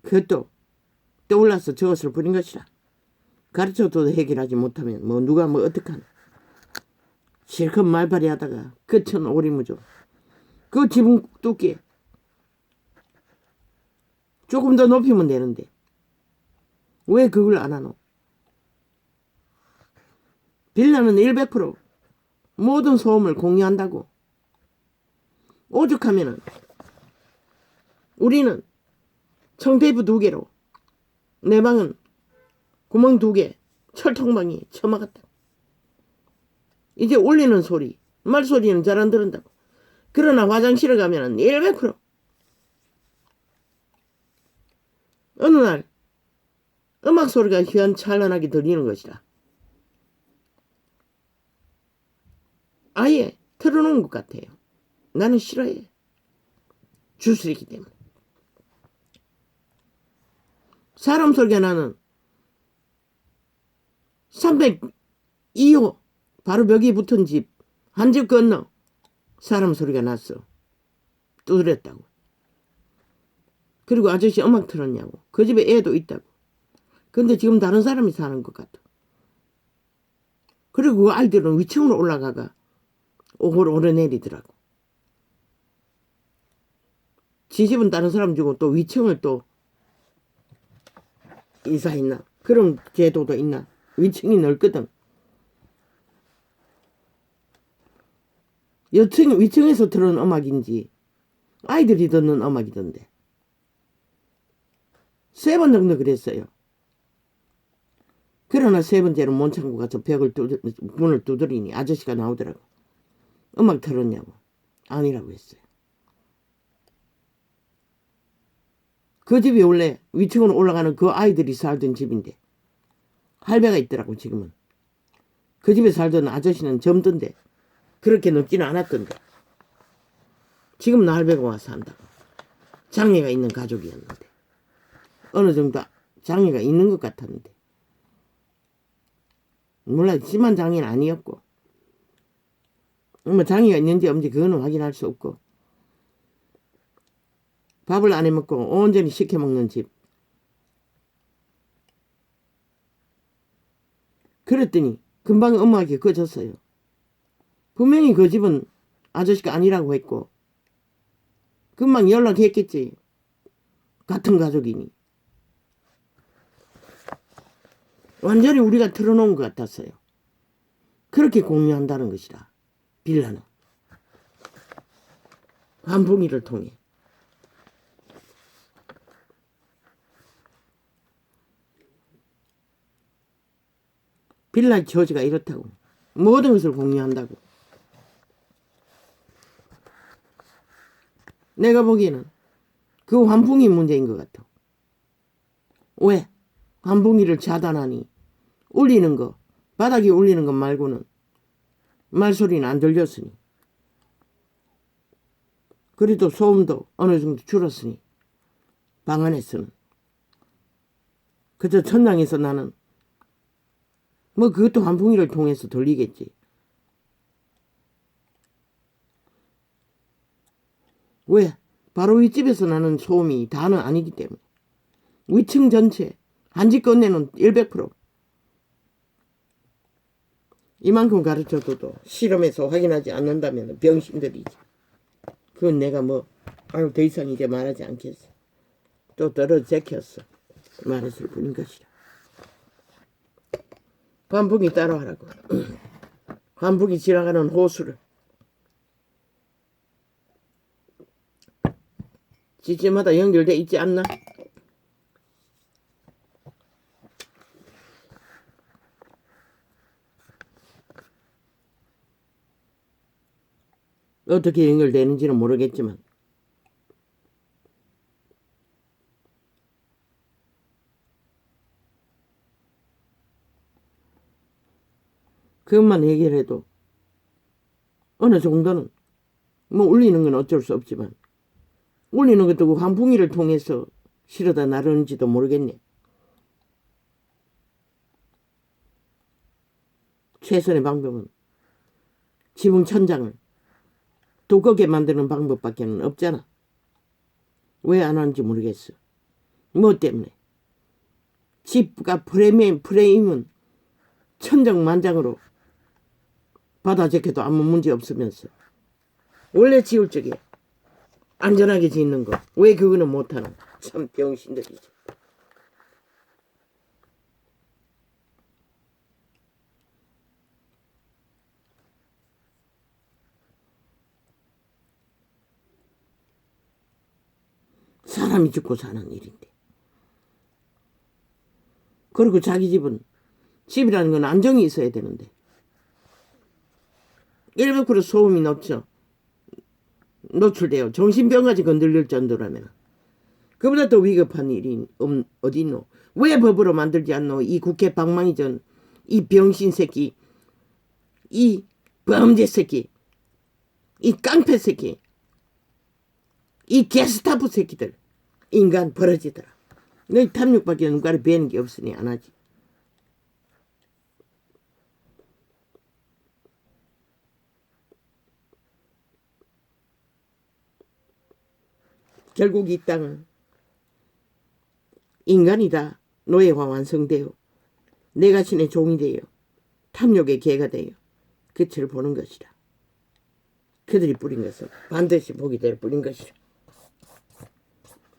그것도 떠올라서 저것을 부린 것이라. 가르쳐도 해결하지 못하면 뭐 누가 뭐 어떡하나. 실컷 말발이 하다가 끝은 오리무죠. 그 지붕 두께 조금 더 높이면 되는데 왜 그걸 안 하노. 빌라는 100% 모든 소음을 공유한다고. 오죽하면은 우리는 청테이프 2개로 내 방은 구멍 2개 철통방이 처박았다. 이제 울리는 소리 말소리는 잘 안 들은다고. 그러나 화장실에 가면은 100% 어느 날 음악 소리가 휘황찬란하게 들리는 것이라. 아예 틀어놓은 것 같아요. 나는 싫어해. 주술이기 때문에. 사람 소리가 나는 302호 바로 벽이 붙은 집 한 집 건너 사람 소리가 났어. 두드렸다고. 그리고 아저씨 음악 틀었냐고. 그 집에 애도 있다고. 근데 지금 다른 사람이 사는 것 같아. 그리고 그 아이들은 위층으로 올라가가 오르내리더라고. 지 집은 다른 사람 주고 또 위층을 또 이사했나? 그런 제도도 있나? 위층이 넓거든. 위층에서 들은 음악인지 아이들이 듣는 음악이던데. 3번 정도 그랬어요. 그러나 3번째로 못 참고 가서 문을 두드리니 아저씨가 나오더라고. 음악 틀었냐고. 아니라고 했어요. 그 집이 원래 위층으로 올라가는 그 아이들이 살던 집인데 할배가 있더라고. 지금은. 그 집에 살던 아저씨는 젊던데 그렇게 늙지는 않았던데 지금 할배가 와서 산다고. 장애가 있는 가족이었는데 어느 정도 장애가 있는 것 같았는데 몰라. 심한 장애는 아니었고 뭐 장애가 있는지 없는지 그거는 확인할 수 없고 밥을 안 해먹고 온전히 시켜먹는 집. 그랬더니 금방 엄마에게 꺼졌어요. 분명히 그 집은 아저씨가 아니라고 했고 금방 연락했겠지. 같은 가족이니. 완전히 우리가 틀어놓은 것 같았어요. 그렇게 공유한다는 것이라. 빌라는. 환풍기를 통해. 빌라의 처지가 이렇다고. 모든 것을 공유한다고. 내가 보기에는 그 환풍기 문제인 것 같아. 왜? 환풍기를 차단하니 울리는 거, 바닥에 울리는 것 말고는 말소리는 안 들렸으니. 그래도 소음도 어느 정도 줄었으니 방 안에서는. 그저 천장에서 나는 뭐 그것도 환풍기를 통해서 들리겠지. 왜? 바로 윗집에서 나는 소음이 다는 아니기 때문에. 위층 전체 한 집 건네는 100%. 이만큼 가르쳐줘도 실험해서 확인하지 않는다면 병신들이지. 그건 내가 뭐 아유 더 이상 이제 말하지 않겠어. 또 떨어졌겠어. 말했을 뿐인 것이라. 환풍기 따라하라고. 환풍기 지나가는 호수를 집집마다 연결돼 있지 않나? 어떻게 연결되는지는 모르겠지만 그것만 해결해도 어느 정도는 뭐 울리는 건 어쩔 수 없지만 울리는 것도 그 환풍기를 통해서 실어다 나르는지도 모르겠네. 최선의 방법은 지붕 천장을 두껍게 만드는 방법밖에 없잖아. 왜 안 하는지 모르겠어. 뭐 때문에? 집가 프레임은 천정만장으로 받아 적혀도 아무 문제 없으면서 원래 지을 적에 안전하게 짓는 거 왜 그거는 못하나. 참 병신들이지. 사람이 죽고 사는 일인데. 그리고 자기 집이라는 건 안정이 있어야 되는데 일부러 소음이 노출돼요. 정신병까지 건들릴 정도라면 그보다 더 위급한 일이 어디 있노? 왜 법으로 만들지 않노? 이 국회 방망이 전 이 병신 새끼, 이 범죄 새끼, 이 깡패 새끼, 이 게스타프 새끼들. 인간 버려지더라. 너희 탐욕밖에 누가를 배는 게 없으니 안 하지. 결국 이 땅은 인간이다. 노예화 완성되어 내가 신의 종이 되어 탐욕의 개가 되어 끝을 보는 것이다. 그들이 뿌린 것은 반드시 보게 될 뿌린 것이다.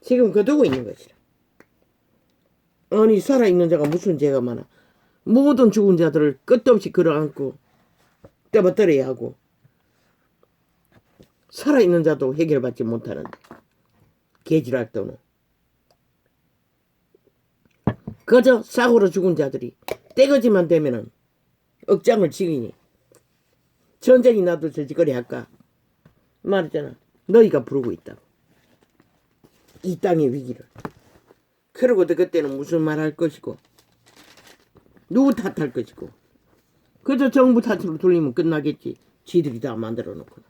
지금 거두고 있는 것이다. 아니 살아있는 자가 무슨 죄가 많아. 모든 죽은 자들을 끝도 없이 끌어안고 떠받들어야 하고 살아있는 자도 해결받지 못하는데 개지랄 떠노. 그저 사고로 죽은 자들이 떼거지만 되면은 억장을 지기니 전쟁이 나도 저지거리 할까 말했잖아. 너희가 부르고 있다고. 이 땅의 위기를. 그러고도 그때는 무슨 말 할 것이고 누구 탓할 것이고 그저 정부 탓으로 돌리면 끝나겠지. 지들이 다 만들어 놓고.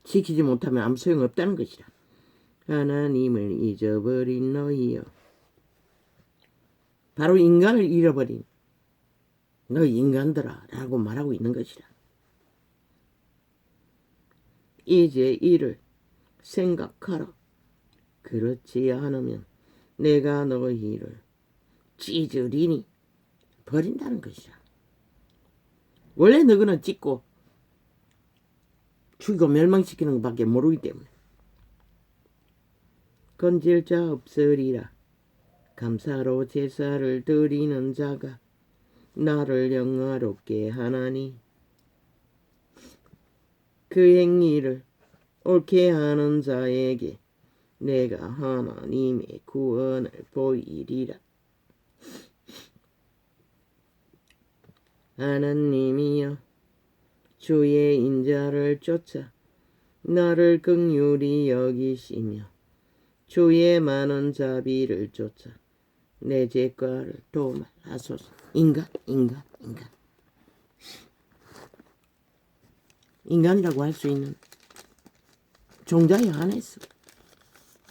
지키지 못하면 아무 소용없다는 것이다. 하나님을 잊어버린 너희여. 바로 인간을 잃어버린 너희 인간들아 라고 말하고 있는 것이다. 이제 이를 생각하라. 그렇지 않으면 내가 너희를 찢으리니 버린다는 것이다. 원래 너희는 찢고 죽이고 멸망시키는 것밖에 모르기 때문에. 건질 자 없으리라. 감사로 제사를 드리는 자가 나를 영화롭게 하나니 그 행위를 옳게 하는 자에게 내가 하나님의 구원을 보이리라. 하나님이여 주의 인자를 쫓아 나를 긍휼히 여기시며 주의 많은 자비를 쫓아 내 죄과를 도말하소서. 인간이라고 할 수 있는 종자에 한해서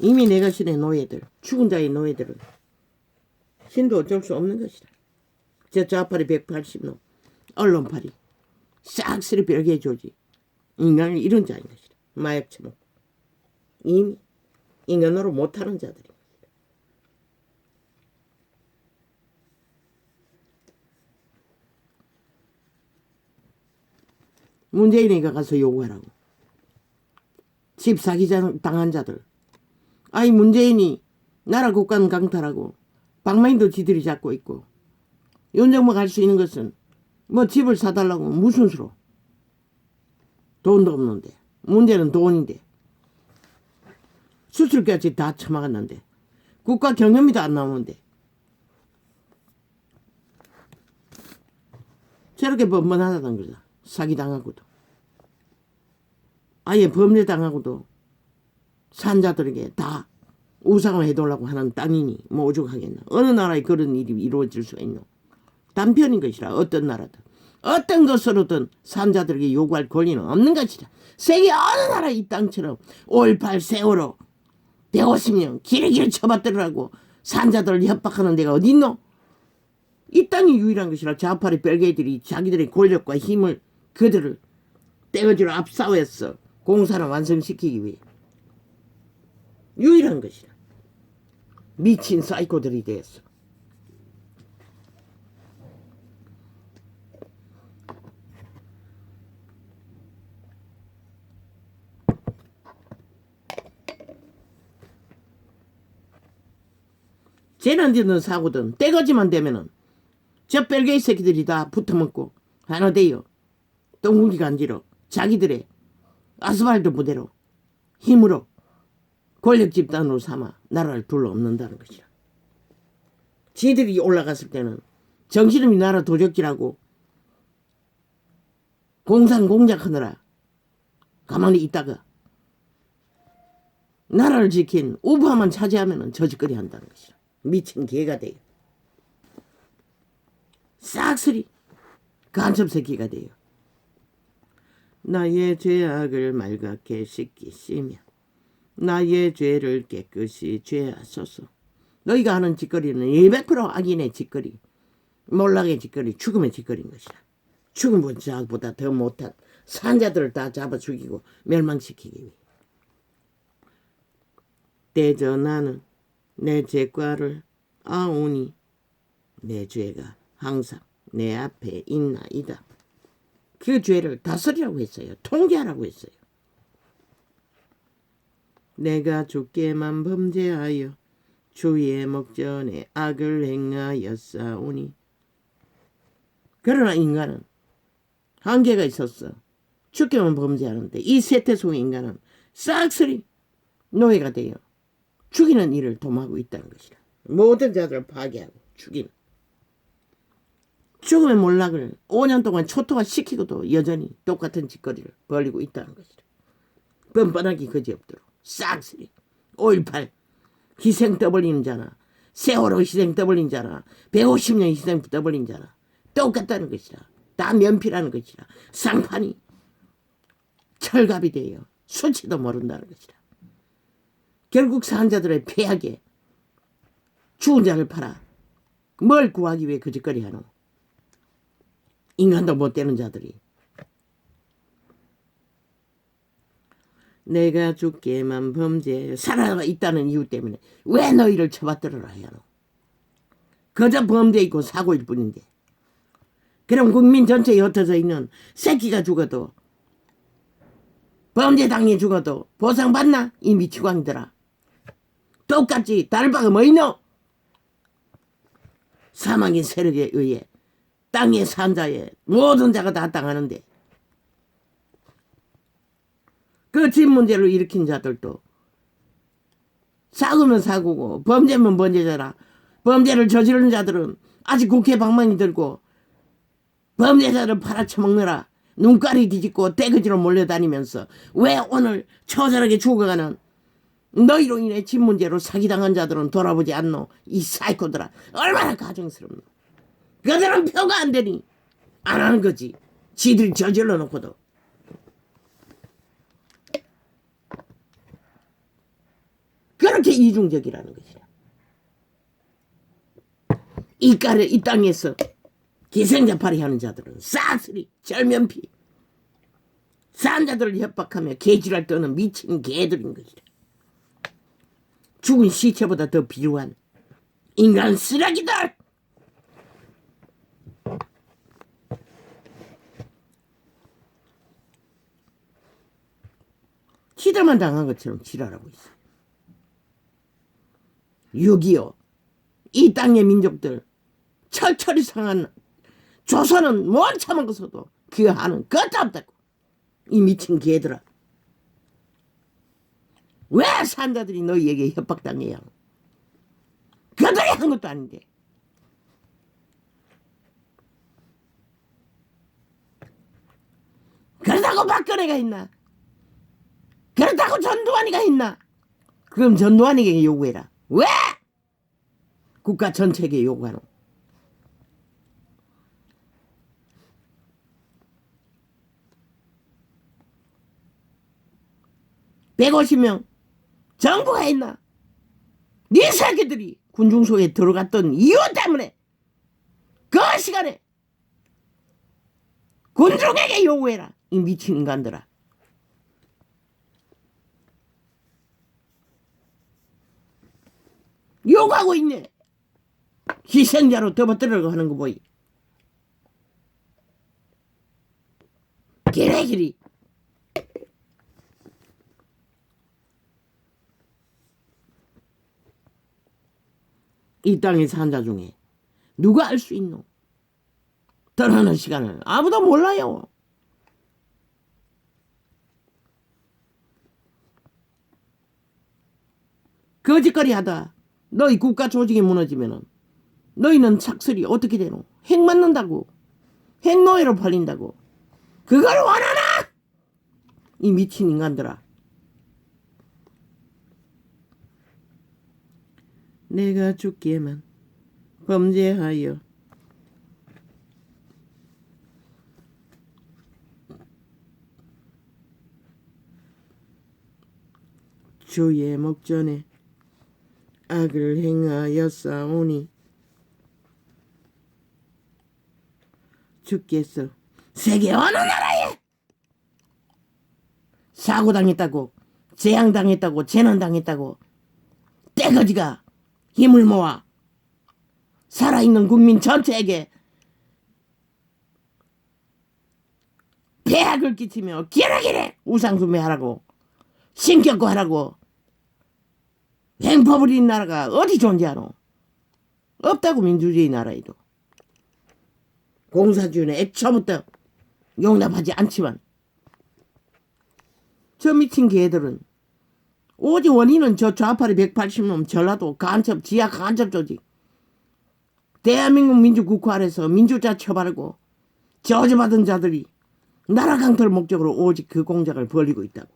이미 내가 신의 노예들, 죽은 자의 노예들은 신도 어쩔 수 없는 것이다. 저 좌팔이 180놈, 언론팔이 싹쓸이 별개 조지 인간을 잃은 자인 것이다. 마약 처먹고 이미 인간으로 못하는 자들이. 문재인이가 가서 요구하라고. 집 사기 당한 자들. 아이 문재인이 나라 국가는 강탈하고 방망이도 지들이 잡고 있고 윤정모가 할 수 있는 것은 뭐 집을 사달라고 무슨 수로. 돈도 없는데. 문제는 돈인데. 수술까지 다 처먹었는데. 국가 경영비도 안 나오는데. 저렇게 번번하다는 거다. 사기당하고도. 아예 범죄당하고도 산자들에게 다 우상을 해달라고 하는 땅이니 뭐 오죽하겠나. 어느 나라에 그런 일이 이루어질 수가 있노. 단편인 것이라. 어떤 나라든 어떤 것으로든 산자들에게 요구할 권리는 없는 것이다. 세계 어느 나라 이 땅처럼 5.18 세월호 150년 길게 쳐받들으라고 산자들을 협박하는 데가 어딨노? 이 땅이 유일한 것이라. 좌파의 별개들이 자기들의 권력과 힘을 그들을 떼거지로 앞싸워서 공사를 완성시키기 위해 유일한 것이라. 미친 사이코들이 되었어. 재난이든 사고든 떼거지만 되면은 저 벨게이 새끼들이 다 붙어먹고 하나 돼요. 똥구기 간지로 자기들의 아스팔트 부대로 힘으로 권력 집단으로 삼아 나라를 둘러엎는다는 것이라. 지들이 올라갔을 때는 정신없이 나라 도적질하고 공산 공작하느라 가만히 있다가 나라를 지킨 우파만 차지하면 저짓거리 한다는 것이라. 미친 개가 돼요. 싹쓸이 간첩 새끼가 돼요. 나의 죄악을 말갛게 씻기시며 나의 죄를 깨끗이 죄하소서. 너희가 하는 짓거리는 200% 악인의 짓거리, 몰락의 짓거리, 죽음의 짓거리인 것이라. 죽음보다 더 못한 산자들을 다 잡아 죽이고 멸망시키기 위해. 때저 나는 내 죄과를 아오니 내 죄가 항상 내 앞에 있나이다. 그 죄를 다스리라고 했어요. 통제하라고 했어요. 내가 주께만 범죄하여 주의 목전에 악을 행하였사오니. 그러나 인간은 한계가 있었어. 주께만 범죄하는데 이 세태 속의 인간은 싹쓸이 노예가 되어 죽이는 일을 도모하고 있다는 것이라. 모든 자들을 파괴하고 죽이는. 죽음의 몰락을 5년 동안 초토화시키고도 여전히 똑같은 짓거리를 벌이고 있다는 것이라. 뻔뻔하기 그지없도록 싹쓸이 5.18 희생 떠벌리는 자나 세월호 희생 떠벌린 자나 150년 희생 떠벌린 자나 똑같다는 것이라. 다 면피라는 것이라. 상판이 철갑이 되어 수치도 모른다는 것이라. 결국 산자들의 폐하게 죽은 자를 팔아 뭘 구하기 위해 그 짓거리 하노. 인간도 못 되는 자들이. 내가 주께만 범죄하여 살아가 있다는 이유 때문에 왜 너희를 쳐받들으라 해야 하노. 그저 범죄 있고 사고일 뿐인데. 그럼 국민 전체에 흩어져 있는 새끼가 죽어도 범죄당해 죽어도 보상받나? 이 미치광이들아. 똑같이 다를 바가 뭐 있노? 사망의 세력에 의해 땅의 산자에 모든 자가 다 당하는데 그 집 문제를 일으킨 자들도 사고면 사고고 범죄면 범죄자라. 범죄를 저지르는 자들은 아직 국회 방망이 들고 범죄자를 팔아쳐먹느라 눈깔이 뒤집고 떼거지로 몰려다니면서 왜 오늘 처절하게 죽어가는 너희로 인해 집 문제로 사기당한 자들은 돌아보지 않노. 이 사이코들아. 얼마나 가정스럽노. 그들은 표가 안 되니 안 하는 거지. 지들이 저질러 놓고도. 그렇게 이중적이라는 것이야. 이 땅에서 기생자팔이 하는 자들은 싹쓸이 절면피 산자들을 협박하며 개지랄 떠는 미친 개들인 것이다. 죽은 시체보다 더 비루한 인간 쓰레기들. 지들만 당한 것처럼 지랄하고 있어. 6.25 이 땅의 민족들 철철이 상한 조선은 뭘 참아서도 그 하는 것도 없다고. 이 미친 개들아. 왜 산자들이 너희에게 협박당해야 하노? 그들이 한 것도 아닌데. 그렇다고 박근혜가 있나? 그렇다고 전두환이가 있나? 그럼 전두환에게 요구해라. 왜? 국가 전체에게 요구하노? 150명 전부가 했나? 네 새끼들이 군중속에 들어갔던 이유 때문에 그 시간에 군중에게 요구해라. 이 미친 인간들아. 욕하고 있네. 희생자로 덮어뜨리려고 하는 거 보이. 기레기리. 이 땅에 산 자 중에 누가 알 수 있노? 떠나는 시간을 아무도 몰라요. 거짓거리 하다 너희 국가 조직이 무너지면은 너희는 착설이 어떻게 되노? 핵 맞는다고. 핵노예로 팔린다고. 그걸 원하나? 이 미친 인간들아. 내가 죽기에만 범죄하여 주의 목전에 악을 행하였사오니 주께서 세계 어느 나라에 사고당했다고 재앙당했다고 재난당했다고 떼거지가 힘을 모아 살아있는 국민 전체에게 폐악을 끼치며 기레기레 우상숭배하라고 신격고하라고 횡포 부린 나라가 어디 존재하노? 없다고. 민주주의 나라에도 공산주의는 애초부터 용납하지 않지만 저 미친 개들은 오직 원인은 저 좌파리 180놈 전라도 간첩 지하 간첩 조직 대한민국 민주국회 아래서 민주자 처벌하고 저주받은 자들이 나라 강탈 목적으로 오직 그 공작을 벌이고 있다고.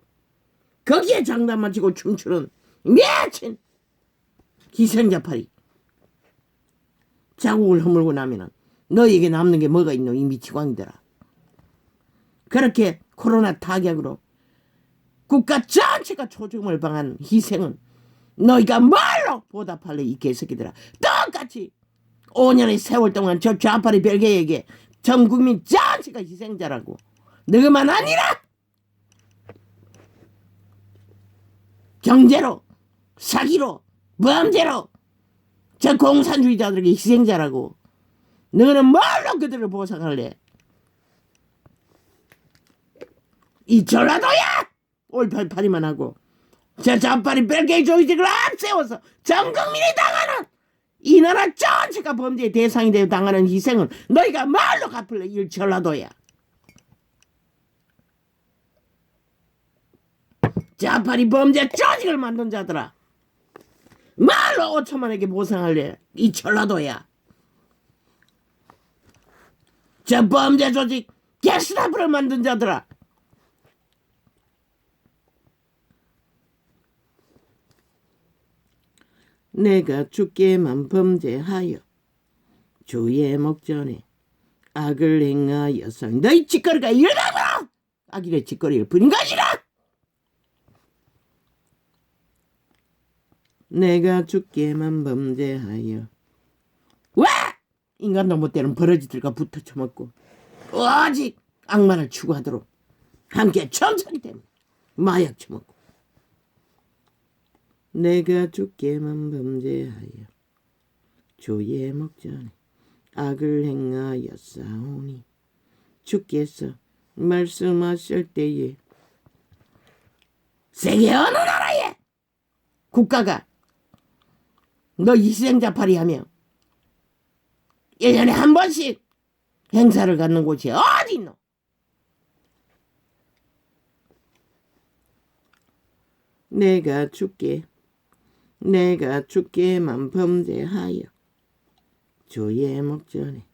거기에 장난만 치고 춤추는 미친 희생자파리. 자국을 허물고 나면은 너에게 남는 게 뭐가 있노? 이 미치광이들아. 그렇게 코로나 타격으로 국가 전체가 초중을 당한 희생은 너희가 뭘로 보답할래? 이 개새끼들아. 똑같이 5년의 세월 동안 저 좌파리 별개에게 전 국민 전체가 희생자라고. 너희만 아니라 경제로 사기로 범죄로 저 공산주의자들에게 희생자라고. 너는 뭘로 그들을 보상할래? 이 전라도야! 올팔팔이만 하고 저 좌파리 별개의 조직을 앞세워서 전 국민이 당하는 이 나라 전체가 범죄의 대상이 되어 당하는 희생은 너희가 뭘로 갚을래? 이 전라도야. 좌파리 범죄 조직을 만든 자들아. 말로 5천만에게 보상할래? 이 전라도야. 저 범죄 조직 게스타프를 만든 자들아. 내가 주께만 범죄하여 주의 목전에 악을 행하여서 너희 짓거리가 일어나고 악일의 짓거리를 부린 것이라. 내가 주께만 범죄하여 왜 인간도 못되는 버러지들과 붙어 처먹고 오직 악마를 추구하도록 함께 정착이 되면 마약 처먹고 내가 주께만 범죄하여 주의 목전에 악을 행하였사오니 주께서 말씀하실 때에 세계 어느 나라에 국가가 너 희생자파리 하며 1년에 한 번씩 행사를 갖는 곳이 어디 있노? 내가 주께만 범죄하여 주의 목전에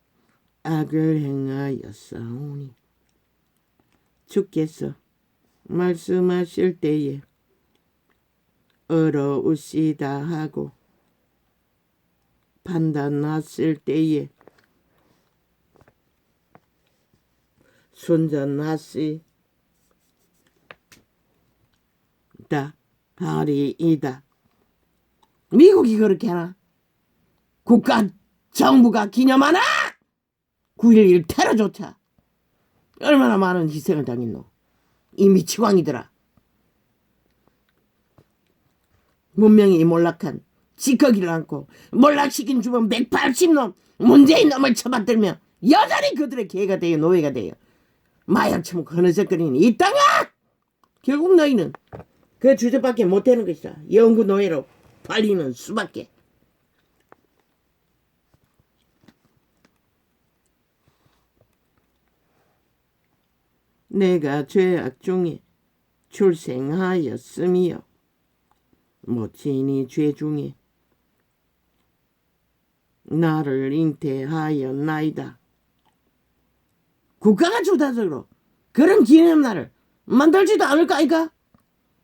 악을 행하였사오니 주께서 말씀하실 때에 어려우시다 하고 판단하실 때에 순전하시다 하리이다. 미국이 그렇게 하나? 국가 정부가 기념하나? 9.11 테러조차 얼마나 많은 희생을 당했노. 이 미치광이들아. 문명이 몰락한 찌꺼기를 안고 몰락시킨 주범 180놈 문재인 놈을 쳐받들며 여전히 그들의 개가 되어 노예가 되어 마약 처먹고 흐느적거리는 이 땅아! 결국 너희는 그 주제밖에 못되는 것이다. 영구 노예로 팔리는 수밖에. 내가 죄악 중에 출생하였으며 모친이 죄 중에 나를 잉태하였나이다. 국가가 주도적으로 그런 기념날을 만들지도 않을까 아이가?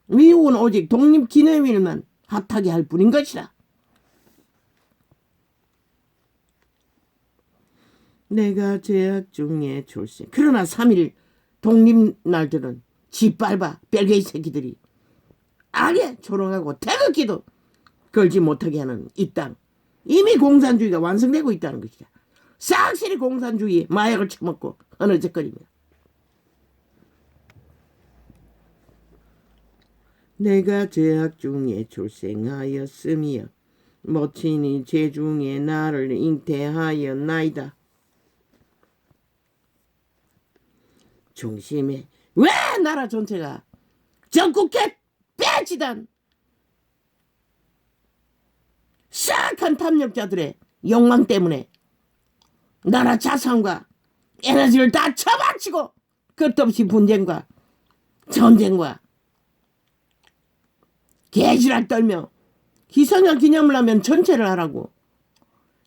미국은 오직 독립기념일만 핫하게 할 뿐인 것이다. 내가 죄악 중에 출생. 그러나 3일 독립날들은 짓밟아 벨게이 새끼들이 악에 조롱하고 태극기도 걸지 못하게 하는 이 땅. 이미 공산주의가 완성되고 있다는 것이다. 싹실이 공산주의 마약을 처먹고 흐느적거리며. 내가 죄악 중에 출생하였으며 모친이 죄 중에 나를 잉태하였나이다. 중심에 왜 나라 전체가 전국에 빼지단 싹한 탐욕자들의 욕망 때문에 나라 자산과 에너지를 다 처바치고 끝도 없이 분쟁과 전쟁과 개지랄 떨며 희생자 기념을 하면 전체를 하라고.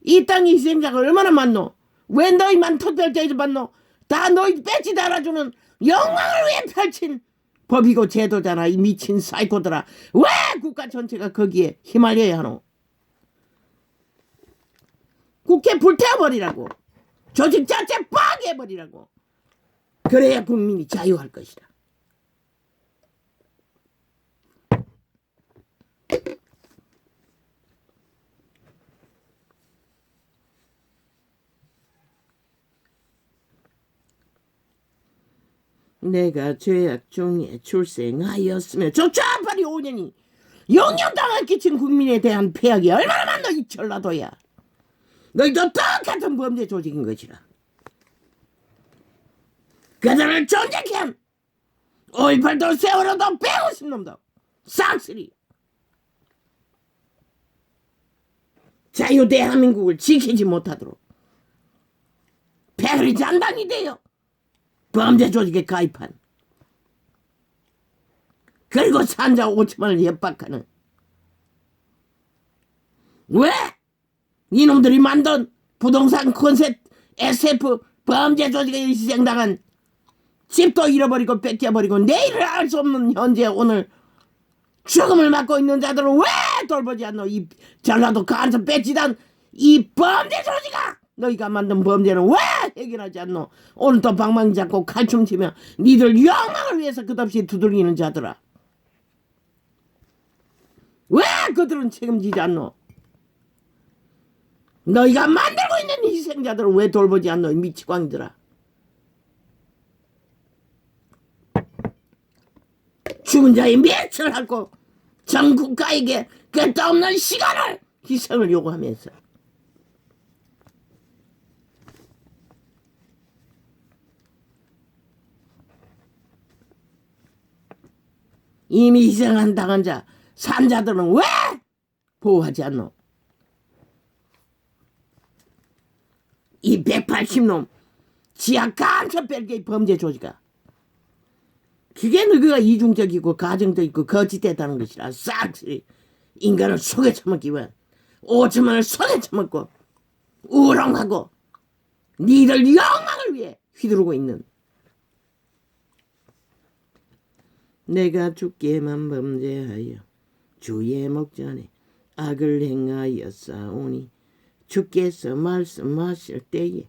이 땅의 희생자가 얼마나 많노? 왜 너희만 특별대접 받노? 다 너희 뺏지 달아주는 영광을 위해 펼친 법이고 제도잖아. 이 미친 사이코들아. 왜 국가 전체가 거기에 휘말려야 하노? 국회 불태워버리라고. 조직 자체 파괴해버리라고. 그래야 국민이 자유할 것이다. 내가 죄악 중에 출생하였으며 조차파리 5년이 영영당한 끼친 국민에 대한 폐악이 얼마나 많노 이 전라도야. 너희도 똑같은 범죄 조직인 것이라. 그들을 존재케 한 5.18도 세월호도 150놈도 싹쓸이 자유 대한민국을 지키지 못하도록 패거리 잔당이 되어 범죄 조직에 가입한 그리고 산자 5천만을 협박하는 왜 이놈들이 만든 부동산 컨셉 SF 범죄 조직에 희생당한 집도 잃어버리고 뺏겨버리고 내일을 알 수 없는 현재 오늘 죽음을 맞고 있는 자들을 왜 돌보지 않노? 이 전라도 간섭 뺏지단 이 범죄 조직아! 너희가 만든 범죄는 왜 해결하지 않노? 오늘 또 방망이 잡고 칼춤 치며 니들 영광을 위해서 끝없이 두들기는 자들아. 왜 그들은 책임지지 않노? 너희가 만들고 있는 희생자들을 왜 돌보지 않노? 이 미치광이들아. 죽은 자의 멸치를 하고 전 국가에게 끝도 없는 시간을 희생을 요구하면서 이미 희생한 당한 자 산자들은 왜 보호하지 않노? 이 180놈 지하 간첩 벨게이 범죄 조직아. 그게 너희가 이중적이고 가정적이고 거짓됐다는 것이라. 싹쓸이 인간을 속에 처먹기 위한 5천만을 속에 처먹고 우롱하고 니들 영광을 위해 휘두르고 있는 내가 주께만 범죄하여 주의 목전에 악을 행하였사오니 주께서 말씀하실 때에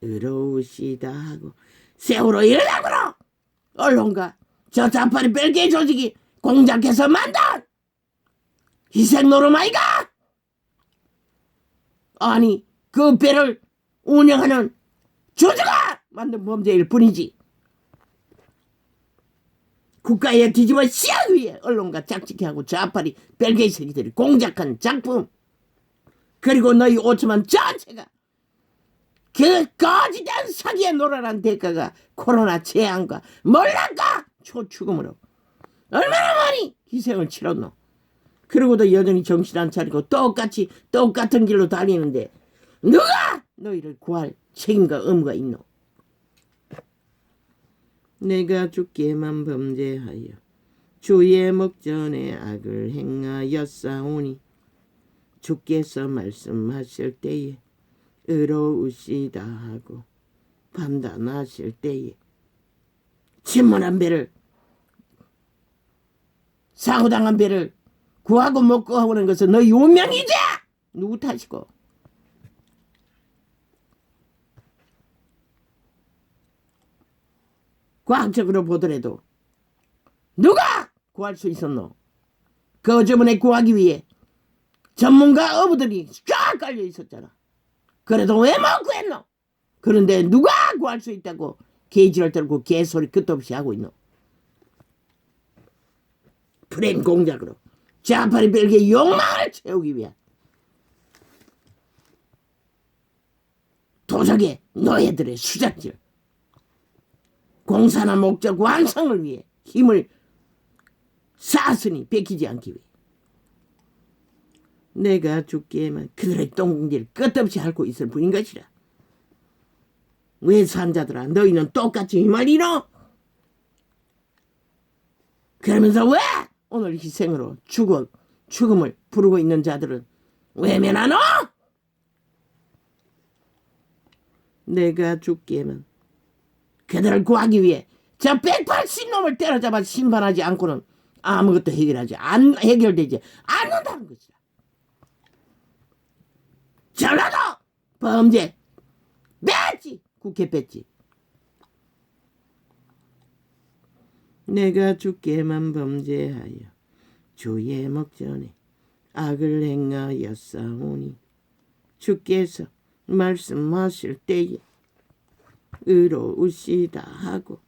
의로우시다 하고 세월호 일각으로 언론과 저 자파리 벨게이 조직이 공작해서 만든 희생 노름아이가? 아니 그 배를 운영하는 조주가 만든 범죄일 뿐이지. 국가에 뒤집어 씌우기 위해 언론과 짝짓기하고 좌파리 벨기에 새끼들이 공작한 작품, 그리고 너희 5천만 전체가 그 거짓된 사기에 놀아난 대가가 코로나 재앙과 몰락과 초축음으로 얼마나 많이 희생을 치렀노. 그러고도 여전히 정신 안 차리고 똑같은 길로 달리는데 누가 너희를 구할 책임과 의무가 있노? 내가 주께만 범죄하여 주의 목전에 악을 행하였사오니 주께서 말씀하실 때에 의로우시다 하고 판단하실 때에 침몰한 배를, 사고당한 배를 구하고 못 구하고는 것은 너희 운명이지. 누구 탓이고. 과학적으로 보더라도 누가 구할 수 있었노? 그 어쩌면에 구하기 위해 전문가 어부들이 쫙 깔려 있었잖아. 그래도 왜 못 구했노? 그런데 누가 구할 수 있다고 개지를 떨고 개소리 끝도 없이 하고 있노? 프레임 공작으로 좌파리 벨기에 욕망을 채우기 위한 도적의 노예들의 수작질, 공사나 목적 완성을 위해 힘을 쌓았으니 뺏기지 않기 위해 내가 죽기에만 그들의 똥공기를 끝없이 앓고 있을 뿐인 것이라. 왜 산자들아 너희는 똑같이 휘말리노? 그러면서 왜 오늘 희생으로 죽음을 부르고 있는 자들은 외면하노? 내가 죽기에만 그들을 구하기 위해 저 180놈을 때려잡아 심판하지 않고는 아무것도 해결되지 않는다는 것이다. 전라도 범죄 뺐지, 국회 뺐지. 내가 주께만 범죄하여 주의 목전에 악을 행하였사오니 주께서 말씀하실 때에 의로우시다 하고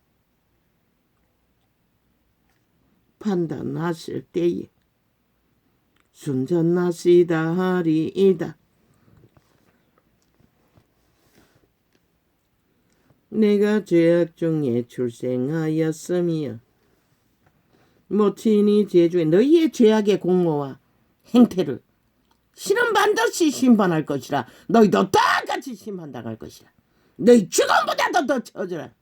판단하실 때에 순전하시다 하리이다. 내가 죄악 중에 출생하였으며 모친이 제주에 너희의 죄악의 공로와 행태를 신은 반드시 심판할 것이라. 너희도 똑같이 심판당할 것이라. 너희 죽음보다도 더 처절한.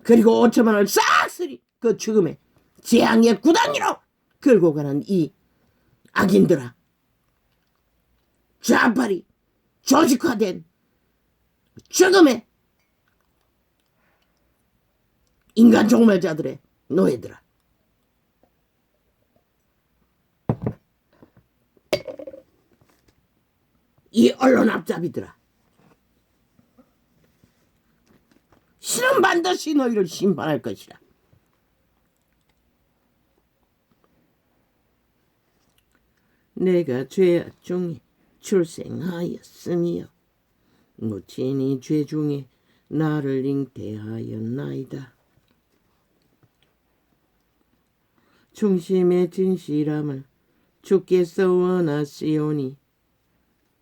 그리고 5천만을 싹쓸이 그 죽음의 재앙의 구덩이로 끌고 가는 이 악인들아, 좌파리 조직화된 죽음의 인간 종말자들의 노예들아, 이 언론 앞잡이들아, 신은 반드시 너희를 심판할 것이라. 내가 죄악 중에 출생하였으며 모친이 죄 중에 나를 잉태하였나이다. 중심의 진실함을 주께서 원하시오니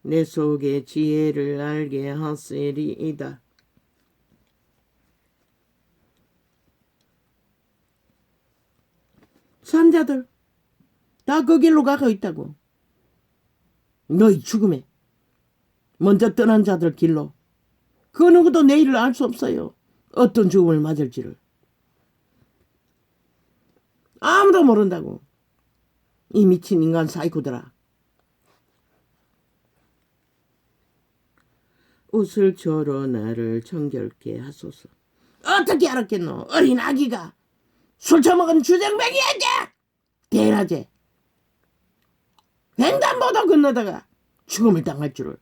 내 속의 지혜를 알게 하시리이다. 산자들 다 그 길로 가고 있다고. 너희 죽음에 먼저 떠난 자들 길로. 그 누구도 내일을 알 수 없어요. 어떤 죽음을 맞을지를. 아무도 모른다고. 이 미친 인간 사이코들아. 옷을 저러 나를 정결케 하소서. 어떻게 알았겠노? 어린 아기가 술 처먹은 주정뱅이에게 대낮에 횡단보도 건너다가 죽음을 당할 줄을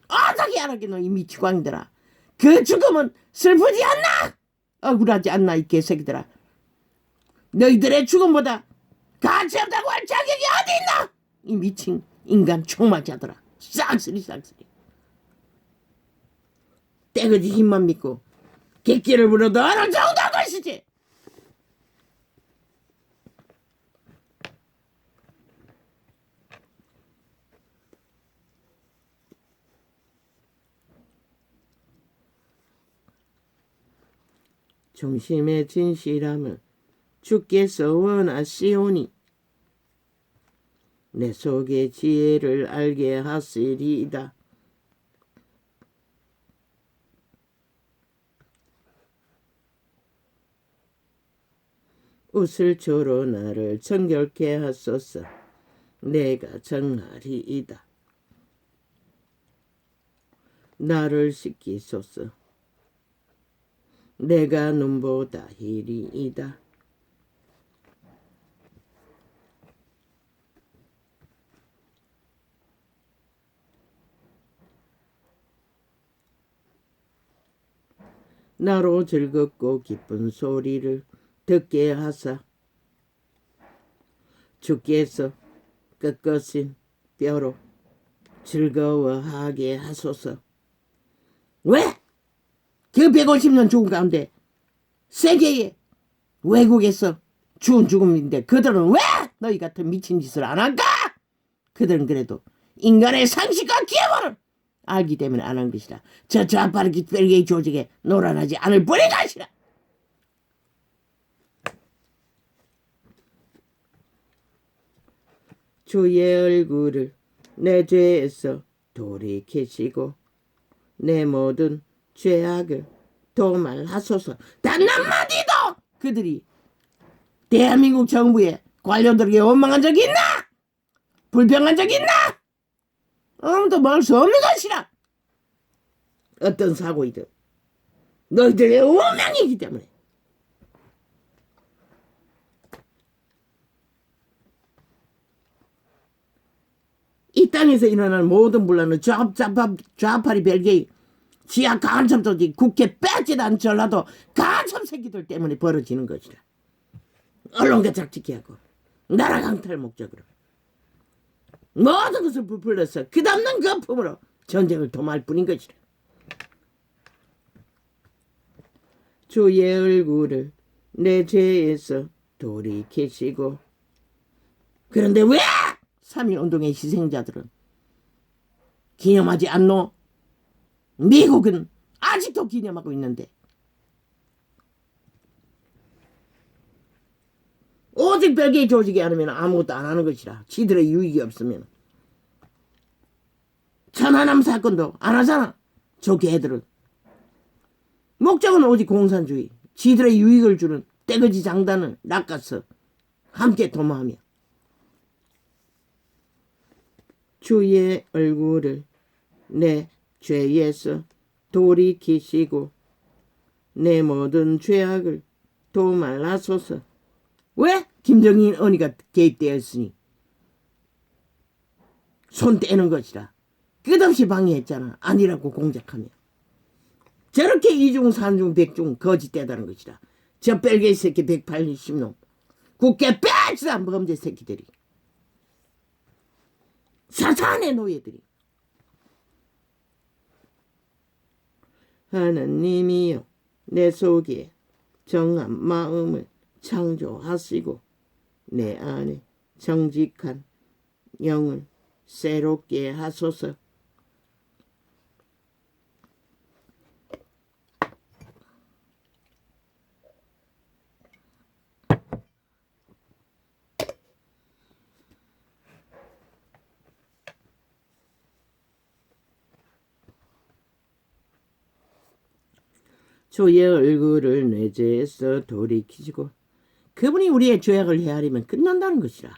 어떻게 알았겠노? 이 미치광이들아. 그 죽음은 슬프지 않나? 억울하지 않나? 이 개새끼들아. 너희들의 죽음보다 가치 없다고 할 자격이 어디 있나? 이 미친 인간 총맞자더라. 싹쓸이 싹쓸이. 떼거지 힘만 믿고 객기를 부려도 어느 정도 것이지. 중심의 진실함을 주께서 원하시오니 내 속의 지혜를 알게 하시리이다. 웃을초로 나를 정결케 하소서. 내가 정하리이다. 나를 씻기소서. 내가 눈보다 희리이다. 나로 즐겁고 기쁜 소리를 듣게 하사 주께서 꺾어진 뼈로 즐거워하게 하소서. 왜? 그 150년 죽음 가운데 세계에 외국에서 죽은 죽음인데 그들은 왜 너희 같은 미친 짓을 안 할까? 그들은 그래도 인간의 상식과 기본을 알기 때문에 안 한 것이다. 저 좌파르기 벨게이 조직에 노란하지 않을 뿐인 것이다. 주의 얼굴을 내 죄에서 돌이키시고 내 모든 죄악을 도말하소서. 단 한마디도 그들이 대한민국 정부의 관료들에게 원망한 적이 있나? 불평한 적이 있나? 아무도 말 수 없는 것이라. 어떤 사고이든 너희들의 운명이기 때문에. 이 땅에서 일어나는 모든 분란은 좌파리 벨게이 지하 간첩 조직 국회 빼지도 않은 전라도 간첩 새끼들 때문에 벌어지는 것이라. 언론 개착지기 하고 나라 강탈 목적으로 모든 것을 부풀려서 끝없는 거품으로 전쟁을 도모할 뿐인 것이라. 주의 얼굴을 내 죄에서 돌이키시고. 그런데 왜 3.1운동의 희생자들은 기념하지 않노? 미국은 아직도 기념하고 있는데 오직 별개의 조직이 아니면 아무것도 안 하는 것이라. 지들의 유익이 없으면 천안함 사건도 안 하잖아. 저 개들은 목적은 오직 공산주의, 지들의 유익을 주는 떼거지 장단을 낚아서 함께 도모하며 주의 얼굴을 내 죄에서 돌이키시고 내 모든 죄악을 도말하소서. 왜? 김정인 언니가 개입되어 있으니 손 떼는 것이라. 끝없이 방해했잖아. 아니라고 공작하며. 저렇게 이중 삼중 백중 거짓되다는 것이라. 저 뺄개이 새끼 180놈 국회 빼지도 범죄 새끼들이, 사탄의 노예들이. 하나님이여 내 속에 정한 마음을 창조하시고 내 안에 정직한 영을 새롭게 하소서. 주의 얼굴을 내 죄에서 돌이키시고. 그분이 우리의 죄악을 헤아리면 끝난다는 것이라.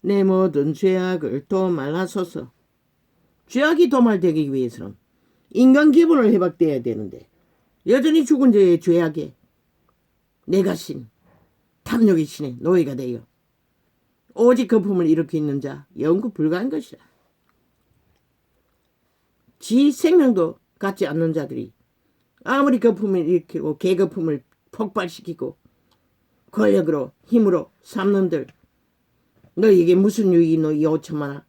내 모든 죄악을 도말하소서. 죄악이 도말되기 위해서는 인간 기분을 회복돼야 되는데 여전히 죽은 자의 죄악에 내가 신 탐욕의 신의 노예가 되어 오직 거품을 일으키고 있는 자 영구 불가한 것이라. 지 생명도 갖지 않는 자들이 아무리 거품을 일으키고 개거품을 폭발시키고 권력으로 힘으로 삼놈들 너희에게 무슨 유익이 있노 이 5천만아.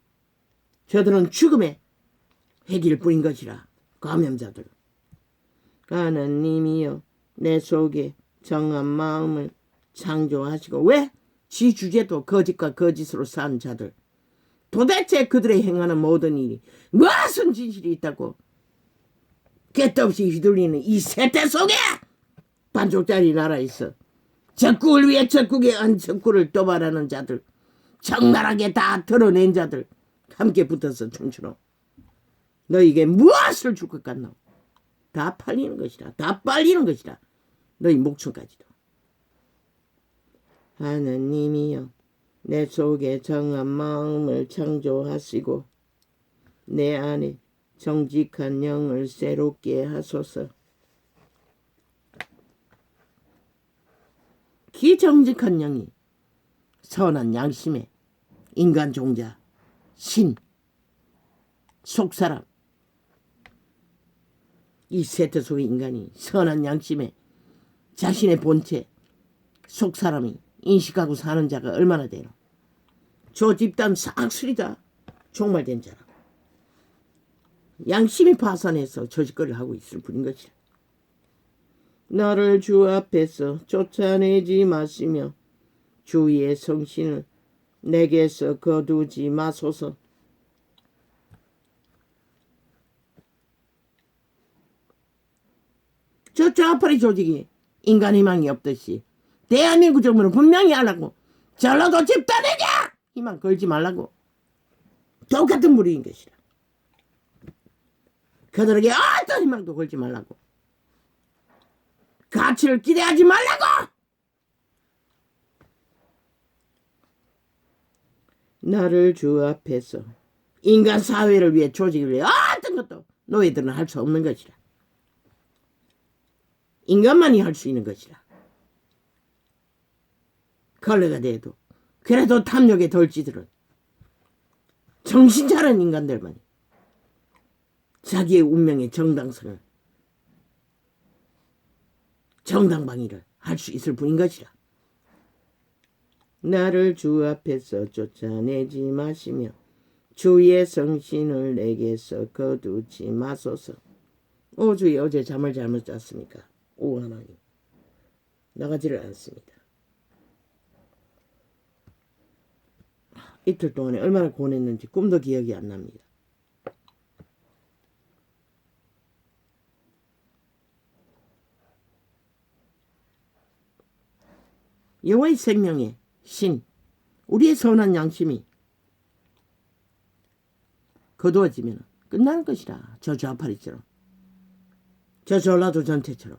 저들은 죽음의 핵일 뿐인 것이라. 감염자들. 하나님이여 내 속에 정한 마음을 창조하시고. 왜? 지 주제도 거짓과 거짓으로 산 자들. 도대체 그들의 행하는 모든 일이 무슨 진실이 있다고 깨떡없이 휘둘리는 이 세태 속에 반쪽짜리 나라 있어. 적국을 위해 적국에 안 적국을 도발하는 자들, 적나라하게 다 드러낸 자들 함께 붙어서 춤추노. 너희에게 무엇을 줄 것 같노? 다 팔리는 것이라. 다 빨리는 것이라. 너희 목숨까지도. 하나님이여 내 속에 정한 마음을 창조하시고 내 안에 정직한 영을 새롭게 하소서. 기정직한 영이 선한 양심의 인간 종자, 신, 속사람. 이 세태 속의 인간이 선한 양심의 자신의 본체, 속사람이 인식하고 사는 자가 얼마나 되노. 저 집단 싹쓸이다 종말된 자라. 양심이 파산해서 저짓거리를 하고 있을 뿐인 것이라. 나를 주 앞에서 쫓아내지 마시며 주의 성신을 내게서 거두지 마소서. 저 좌파리 조직이 인간 희망이 없듯이 대한민국 정부는 분명히 하라고. 전라도 집단에게 희망 걸지 말라고. 똑같은 무리인 것이라. 그들에게 어떤 희망도 걸지 말라고. 가치를 기대하지 말라고. 나를 주 앞에서 인간 사회를 위해 조직을 위해 어떤 것도 너희들은 할 수 없는 것이라. 인간만이 할 수 있는 것이라. 걸레가 돼도 그래도 탐욕에 덜지들은 정신 차린 인간들만이 자기의 운명의 정당성을 정당방위를 할 수 있을 뿐인 것이라. 나를 주 앞에서 쫓아내지 마시며 주의 성신을 내게서 거두지 마소서. 주여 어제 잠을 잘못 잤습니까? 오 하나님 나가지를 않습니다. 이틀 동안에 얼마나 고뇌했는지 꿈도 기억이 안 납니다. 여호와의 생명의 신, 우리의 선한 양심이 거두어지면 끝나는 것이라. 저 좌파리처럼, 저 전라도 전체처럼,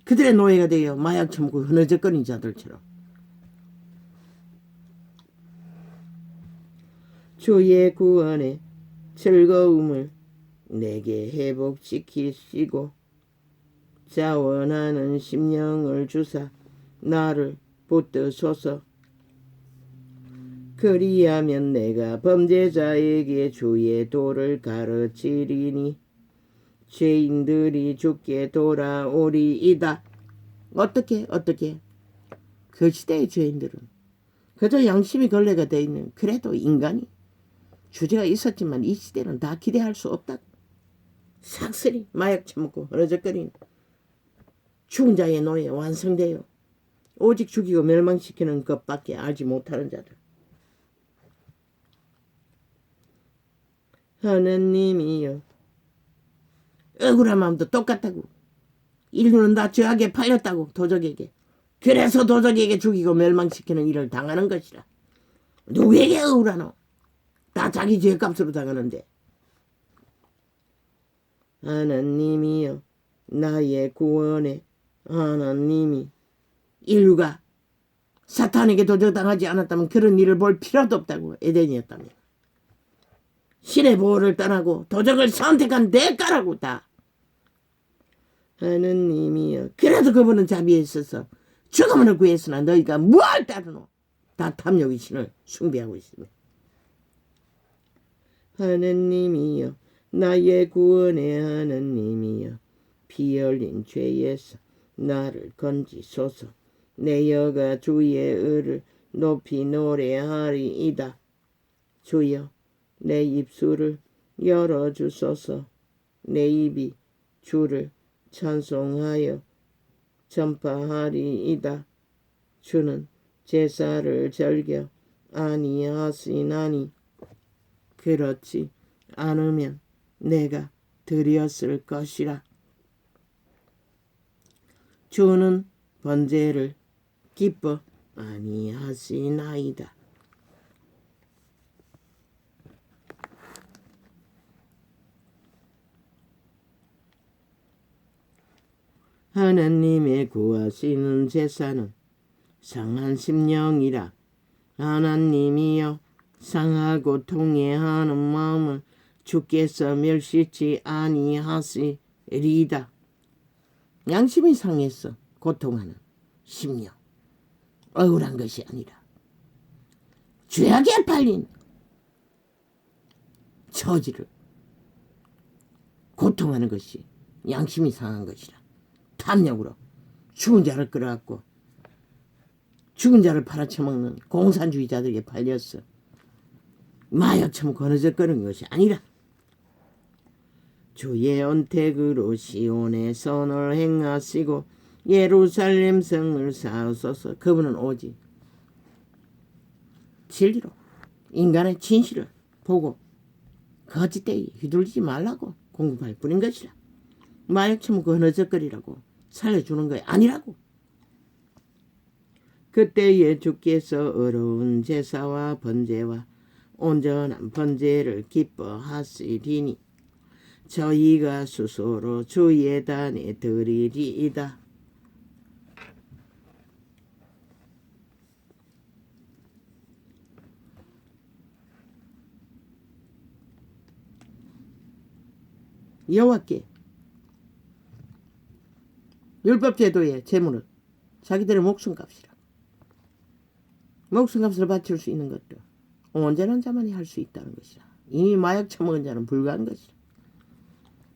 그들의 노예가 되어 마약 처먹고 흐느적거린 자들처럼. 주의 구원의 즐거움을 내게 회복시키시고 자원하는 심령을 주사 나를 붙드소서. 그리하면 내가 범죄자에게 주의 도를 가르치리니 죄인들이 죽게 돌아오리이다. 어떻게? 그 시대의 죄인들은 그저 양심이 걸레가 되어 있는 그래도 인간이 주제가 있었지만 이 시대는 다 기대할 수 없다. 삭슬이 마약 처먹고 흐느적거리는 죽은 자의 노예 완성되어 오직 죽이고 멸망시키는 것밖에 알지 못하는 자들. 하느님이여 억울한 마음도 똑같다고. 인류는 다 죄악에 팔렸다고. 도적에게. 그래서 도적에게 죽이고 멸망시키는 일을 당하는 것이라. 누구에게 억울하노? 다 자기 죄값으로 당하는데. 하나님이여 나의 구원에 하나님이 인류가 사탄에게 도적당하지 않았다면 그런 일을 볼 필요도 없다고. 에덴이었다면. 신의 보호를 떠나고 도적을 선택한 대가라고 다. 하느님이여 그래도 그분은 자비에 있어서 죽음을 구했으나 너희가 뭘 따르노? 다 탐욕의 신을 숭배하고 있습니다. 하느님이여 나의 구원의 하느님이여 피 흘린 죄에서 나를 건지소서. 내 여가 주의 의를 높이 노래하리이다. 주여 내 입술을 열어주소서. 내 입이 주를 찬송하여 전파하리이다. 주는 제사를 즐겨 아니하시나니 그렇지 않으면 내가 드렸을 것이라. 주는 번제를 기뻐 아니하시나이다. 하나님의 구하시는 제사는 상한 심령이라. 하나님이여 상하고 통회하는 마음을 주께서 멸시치 아니하시리이다. 양심이 상해서 고통하는 심령, 억울한 것이 아니라 죄악에 팔린 처지를 고통하는 것이 양심이 상한 것이라. 탐욕으로 죽은 자를 끌어갖고 죽은 자를 팔아쳐먹는 공산주의자들에게 팔렸어. 마약처럼 거느적거리는 것이 아니라 주의 언택으로 시온의 선을 행하시고 예루살렘 성을 쌓으소서. 그분은 오직 진리로 인간의 진실을 보고 거짓되이 휘둘리지 말라고 공급할 뿐인 것이라. 마약처럼 거느적거리라고 살려주는 거 아니라고. 그때에 주께서 어려운 제사와 번제와 온전한 번제를 기뻐하시리니 저희가 수소로 주의 단에 드리리이다. 여호와께 율법제도의 제물은 자기들의 목숨값이라. 목숨값을 바칠 수 있는 것도 온전한 자만이 할 수 있다는 것이라. 이미 마약 처먹은 자는 불가한 것이라.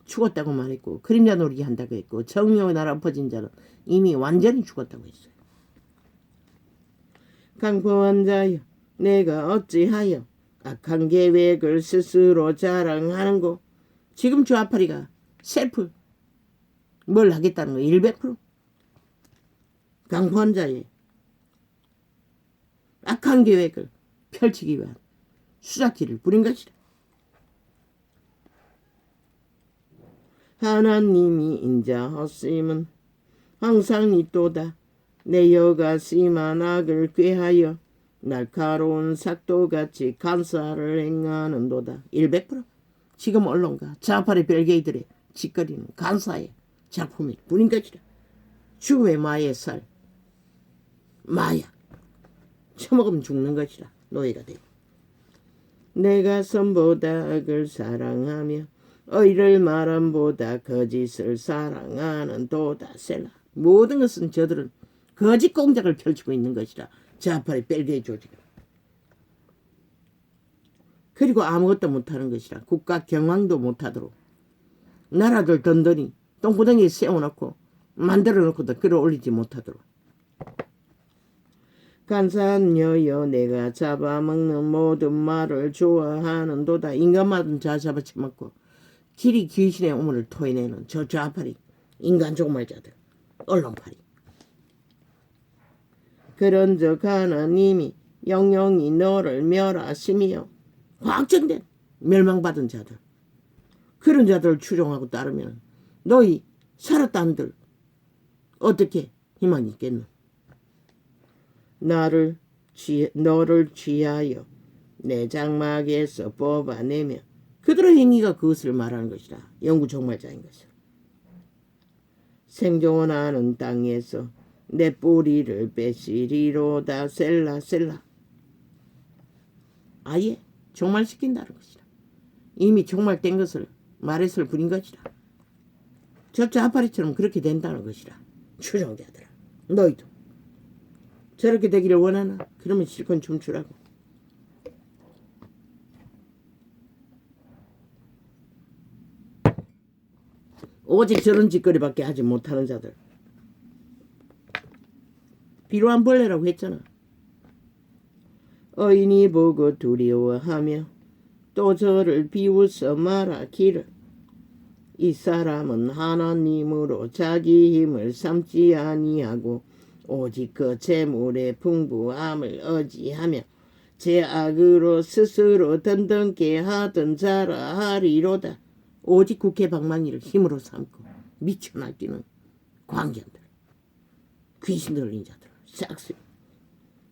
죽었다고 말했고 그림자 노리기 한다고 했고 정령의 나라 엎어진 자는 이미 완전히 죽었다고 했어요. 강포한 자여 내가 어찌하여 악한 계획을 스스로 자랑하는고. 지금 주 아파리가 셀프 뭘 하겠다는 거 100%. 강포한 자의 악한 계획을 펼치기 위한 수작질을 부린 것이라. 하나님이 인자하심은 항상 있도다. 내 여가 심한 악을 꾀하여 날카로운 삭도같이 간사를 행하는도다. 100% 지금 언론과 좌파의 별개이들의 짓거리는 간사의 작품일 뿐인 것이라. 죽음의 마의 살, 마약 처먹으면 죽는 것이라. 노예가 되고. 내가 선보다 악을 사랑하며 의를 말함보다 거짓을 사랑하는 도다. 셀라. 모든 것은 저들은 거짓 공작을 펼치고 있는 것이라. 좌파의 벨기에 조직은. 그리고 아무것도 못하는 것이라. 국가 경황도 못하도록 나라들 던던히 똥구덩이에 세워놓고 만들어놓고도 끌어올리지 못하도록. 간사한 여여 내가 잡아먹는 모든 말을 좋아하는도다. 인간마다 다 잡아쳐먹고 길이 귀신의 우물을 토해내는 저 좌파리 인간 종말자들 언론파리. 그런즉 하나님이 영영이 너를 멸하시며 확정된 멸망받은 자들 그런 자들을 추종하고 따르면 너희 살았다는들 어떻게 희망이 있겠노. 너를 취하여 내 장막에서 뽑아내며 그들의 행위가 그것을 말하는 것이라. 영구 종말자인 것이라. 생존하는 땅에서 내 뿌리를 빼시리로다. 셀라 셀라. 아예 종말시킨다는 것이라. 이미 종말된 것을 말했을 뿐인 것이라. 저 좌파리처럼 그렇게 된다는 것이라. 추종자들아 너희도 저렇게 되기를 원하나? 그러면 실컷 춤추라고. 오직 저런 짓거리밖에 하지 못하는 자들 비루한 벌레라고 했잖아. 어인이 보고 두려워하며 또 저를 비웃어 말하기를 이 사람은 하나님으로 자기 힘을 삼지 아니하고 오직 그 재물의 풍부함을 의지하며 제 악으로 스스로 든든케 하던 자라 하리로다. 오직 국회방망이를 힘으로 삼고 미쳐날뛰는 광견들, 귀신 들린 자들 싹쓸이.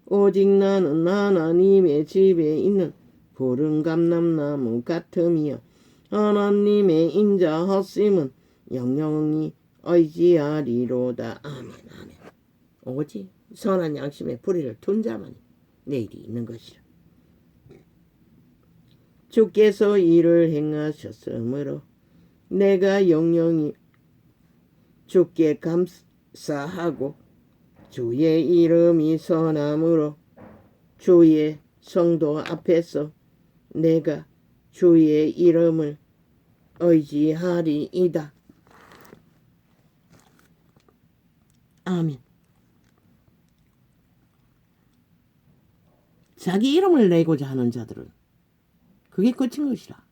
오직 나는 하나님의 집에 있는 푸른 감람나무 같으며 하나님의 인자 헛심은 영영이 의지하리로다. 아멘 아멘. 오직 선한 양심의 뿌리를 둔 자만이 내일이 있는 것이라. 주께서 일을 행하셨으므로 내가 영영이 주께 감사하고 주의 이름이 선함으로 주의 성도 앞에서 내가 주의 이름을 의지하리이다. 아멘. 자기 이름을 내고자 하는 자들은 그게 끝인 것이라.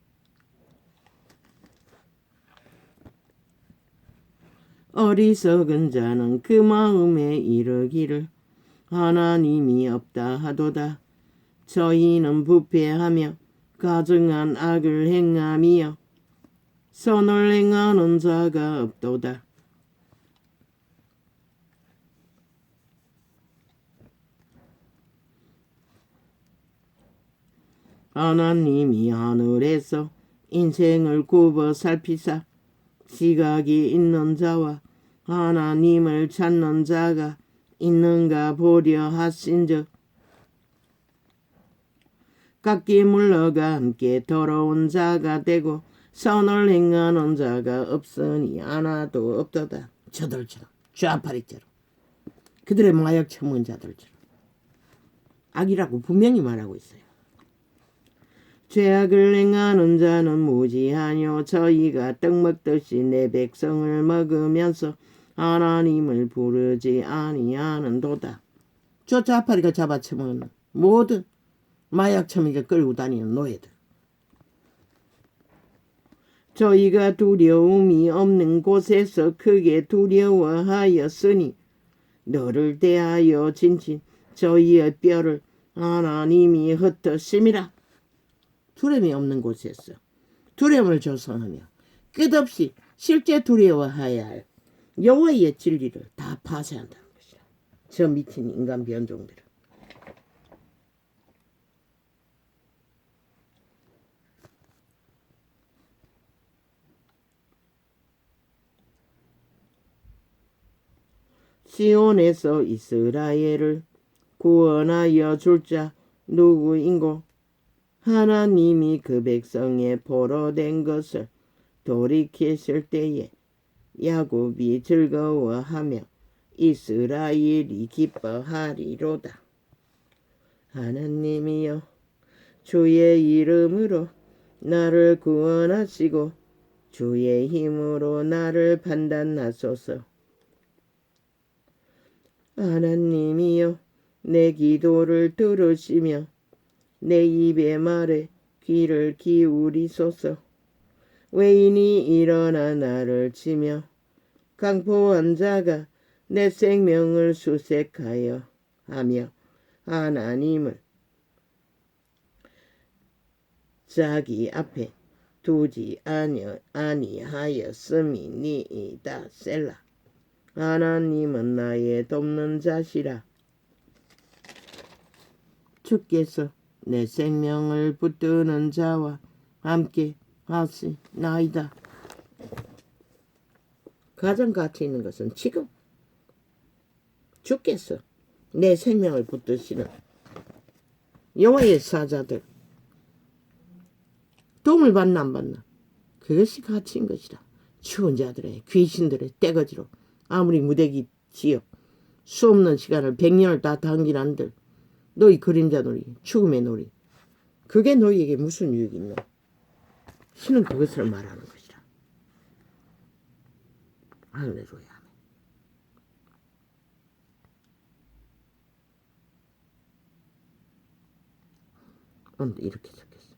어리석은 자는 그 마음에 이르기를 하나님이 없다 하도다. 저희는 부패하며 가증한 악을 행하며 선을 행하는 자가 없도다. 하나님이 하늘에서 인생을 굽어 살피사 지각이 있는 자와 하나님을 찾는 자가 있는가 보려 하신즉 각기 물러가 함께 더러운 자가 되고 선을 행하는 자가 없으니 하나도 없도다. 저들처럼 좌파리처럼 그들의 마약 처문 자들처럼 악이라고 분명히 말하고 있어요. 죄악을 행하는 자는 무지하뇨. 저희가 떡 먹듯이 내 백성을 먹으면서 하나님을 부르지 아니하는도다. 저 좌파리가 잡아쳐먹는 모든 마약처미가 끌고 다니는 노예들. 저희가 두려움이 없는 곳에서 크게 두려워하였으니 너를 대하여 진친 저희의 뼈를 하나님이 흩으심이라. 두려움이 없는 곳에서 두려움을 조성하며 끝없이 실제 두려워해야 할 여호와의 진리를 다 파쇄한다는 것이야. 저 미친 인간 변종들을. 시온에서 이스라엘을 구원하여 줄 자 누구인고 하나님이 그 백성의 포로된 것을 돌이키실 때에 야곱이 즐거워하며 이스라엘이 기뻐하리로다. 하나님이여 주의 이름으로 나를 구원하시고 주의 힘으로 나를 판단하소서. 하나님이여 내 기도를 들으시며 내 입의 말에 귀를 기울이소서. 외인이 일어나 나를 치며 강포한 자가 내 생명을 수색하여 하며 하나님을 자기 앞에 두지 아니하였음이니이다. 셀라. 하나님은 나의 돕는 자시라. 주께서 내 생명을 붙드는 자와 함께 하시나이다. 가장 가치 있는 것은 지금 주께서 내 생명을 붙드시는 여호와의 사자들 도움을 받나 안 받나 그것이 가치인 것이다. 추운 자들의 귀신들의 떼거지로 아무리 무대기 지어 수없는 시간을 100년을 다 당긴한들 너희 그림자 놀이 죽음의 놀이 그게 너희에게 무슨 유익이 있노? 신은 그것을 말하는 것이라. 할렐루야. 그런데 이렇게 적혔어.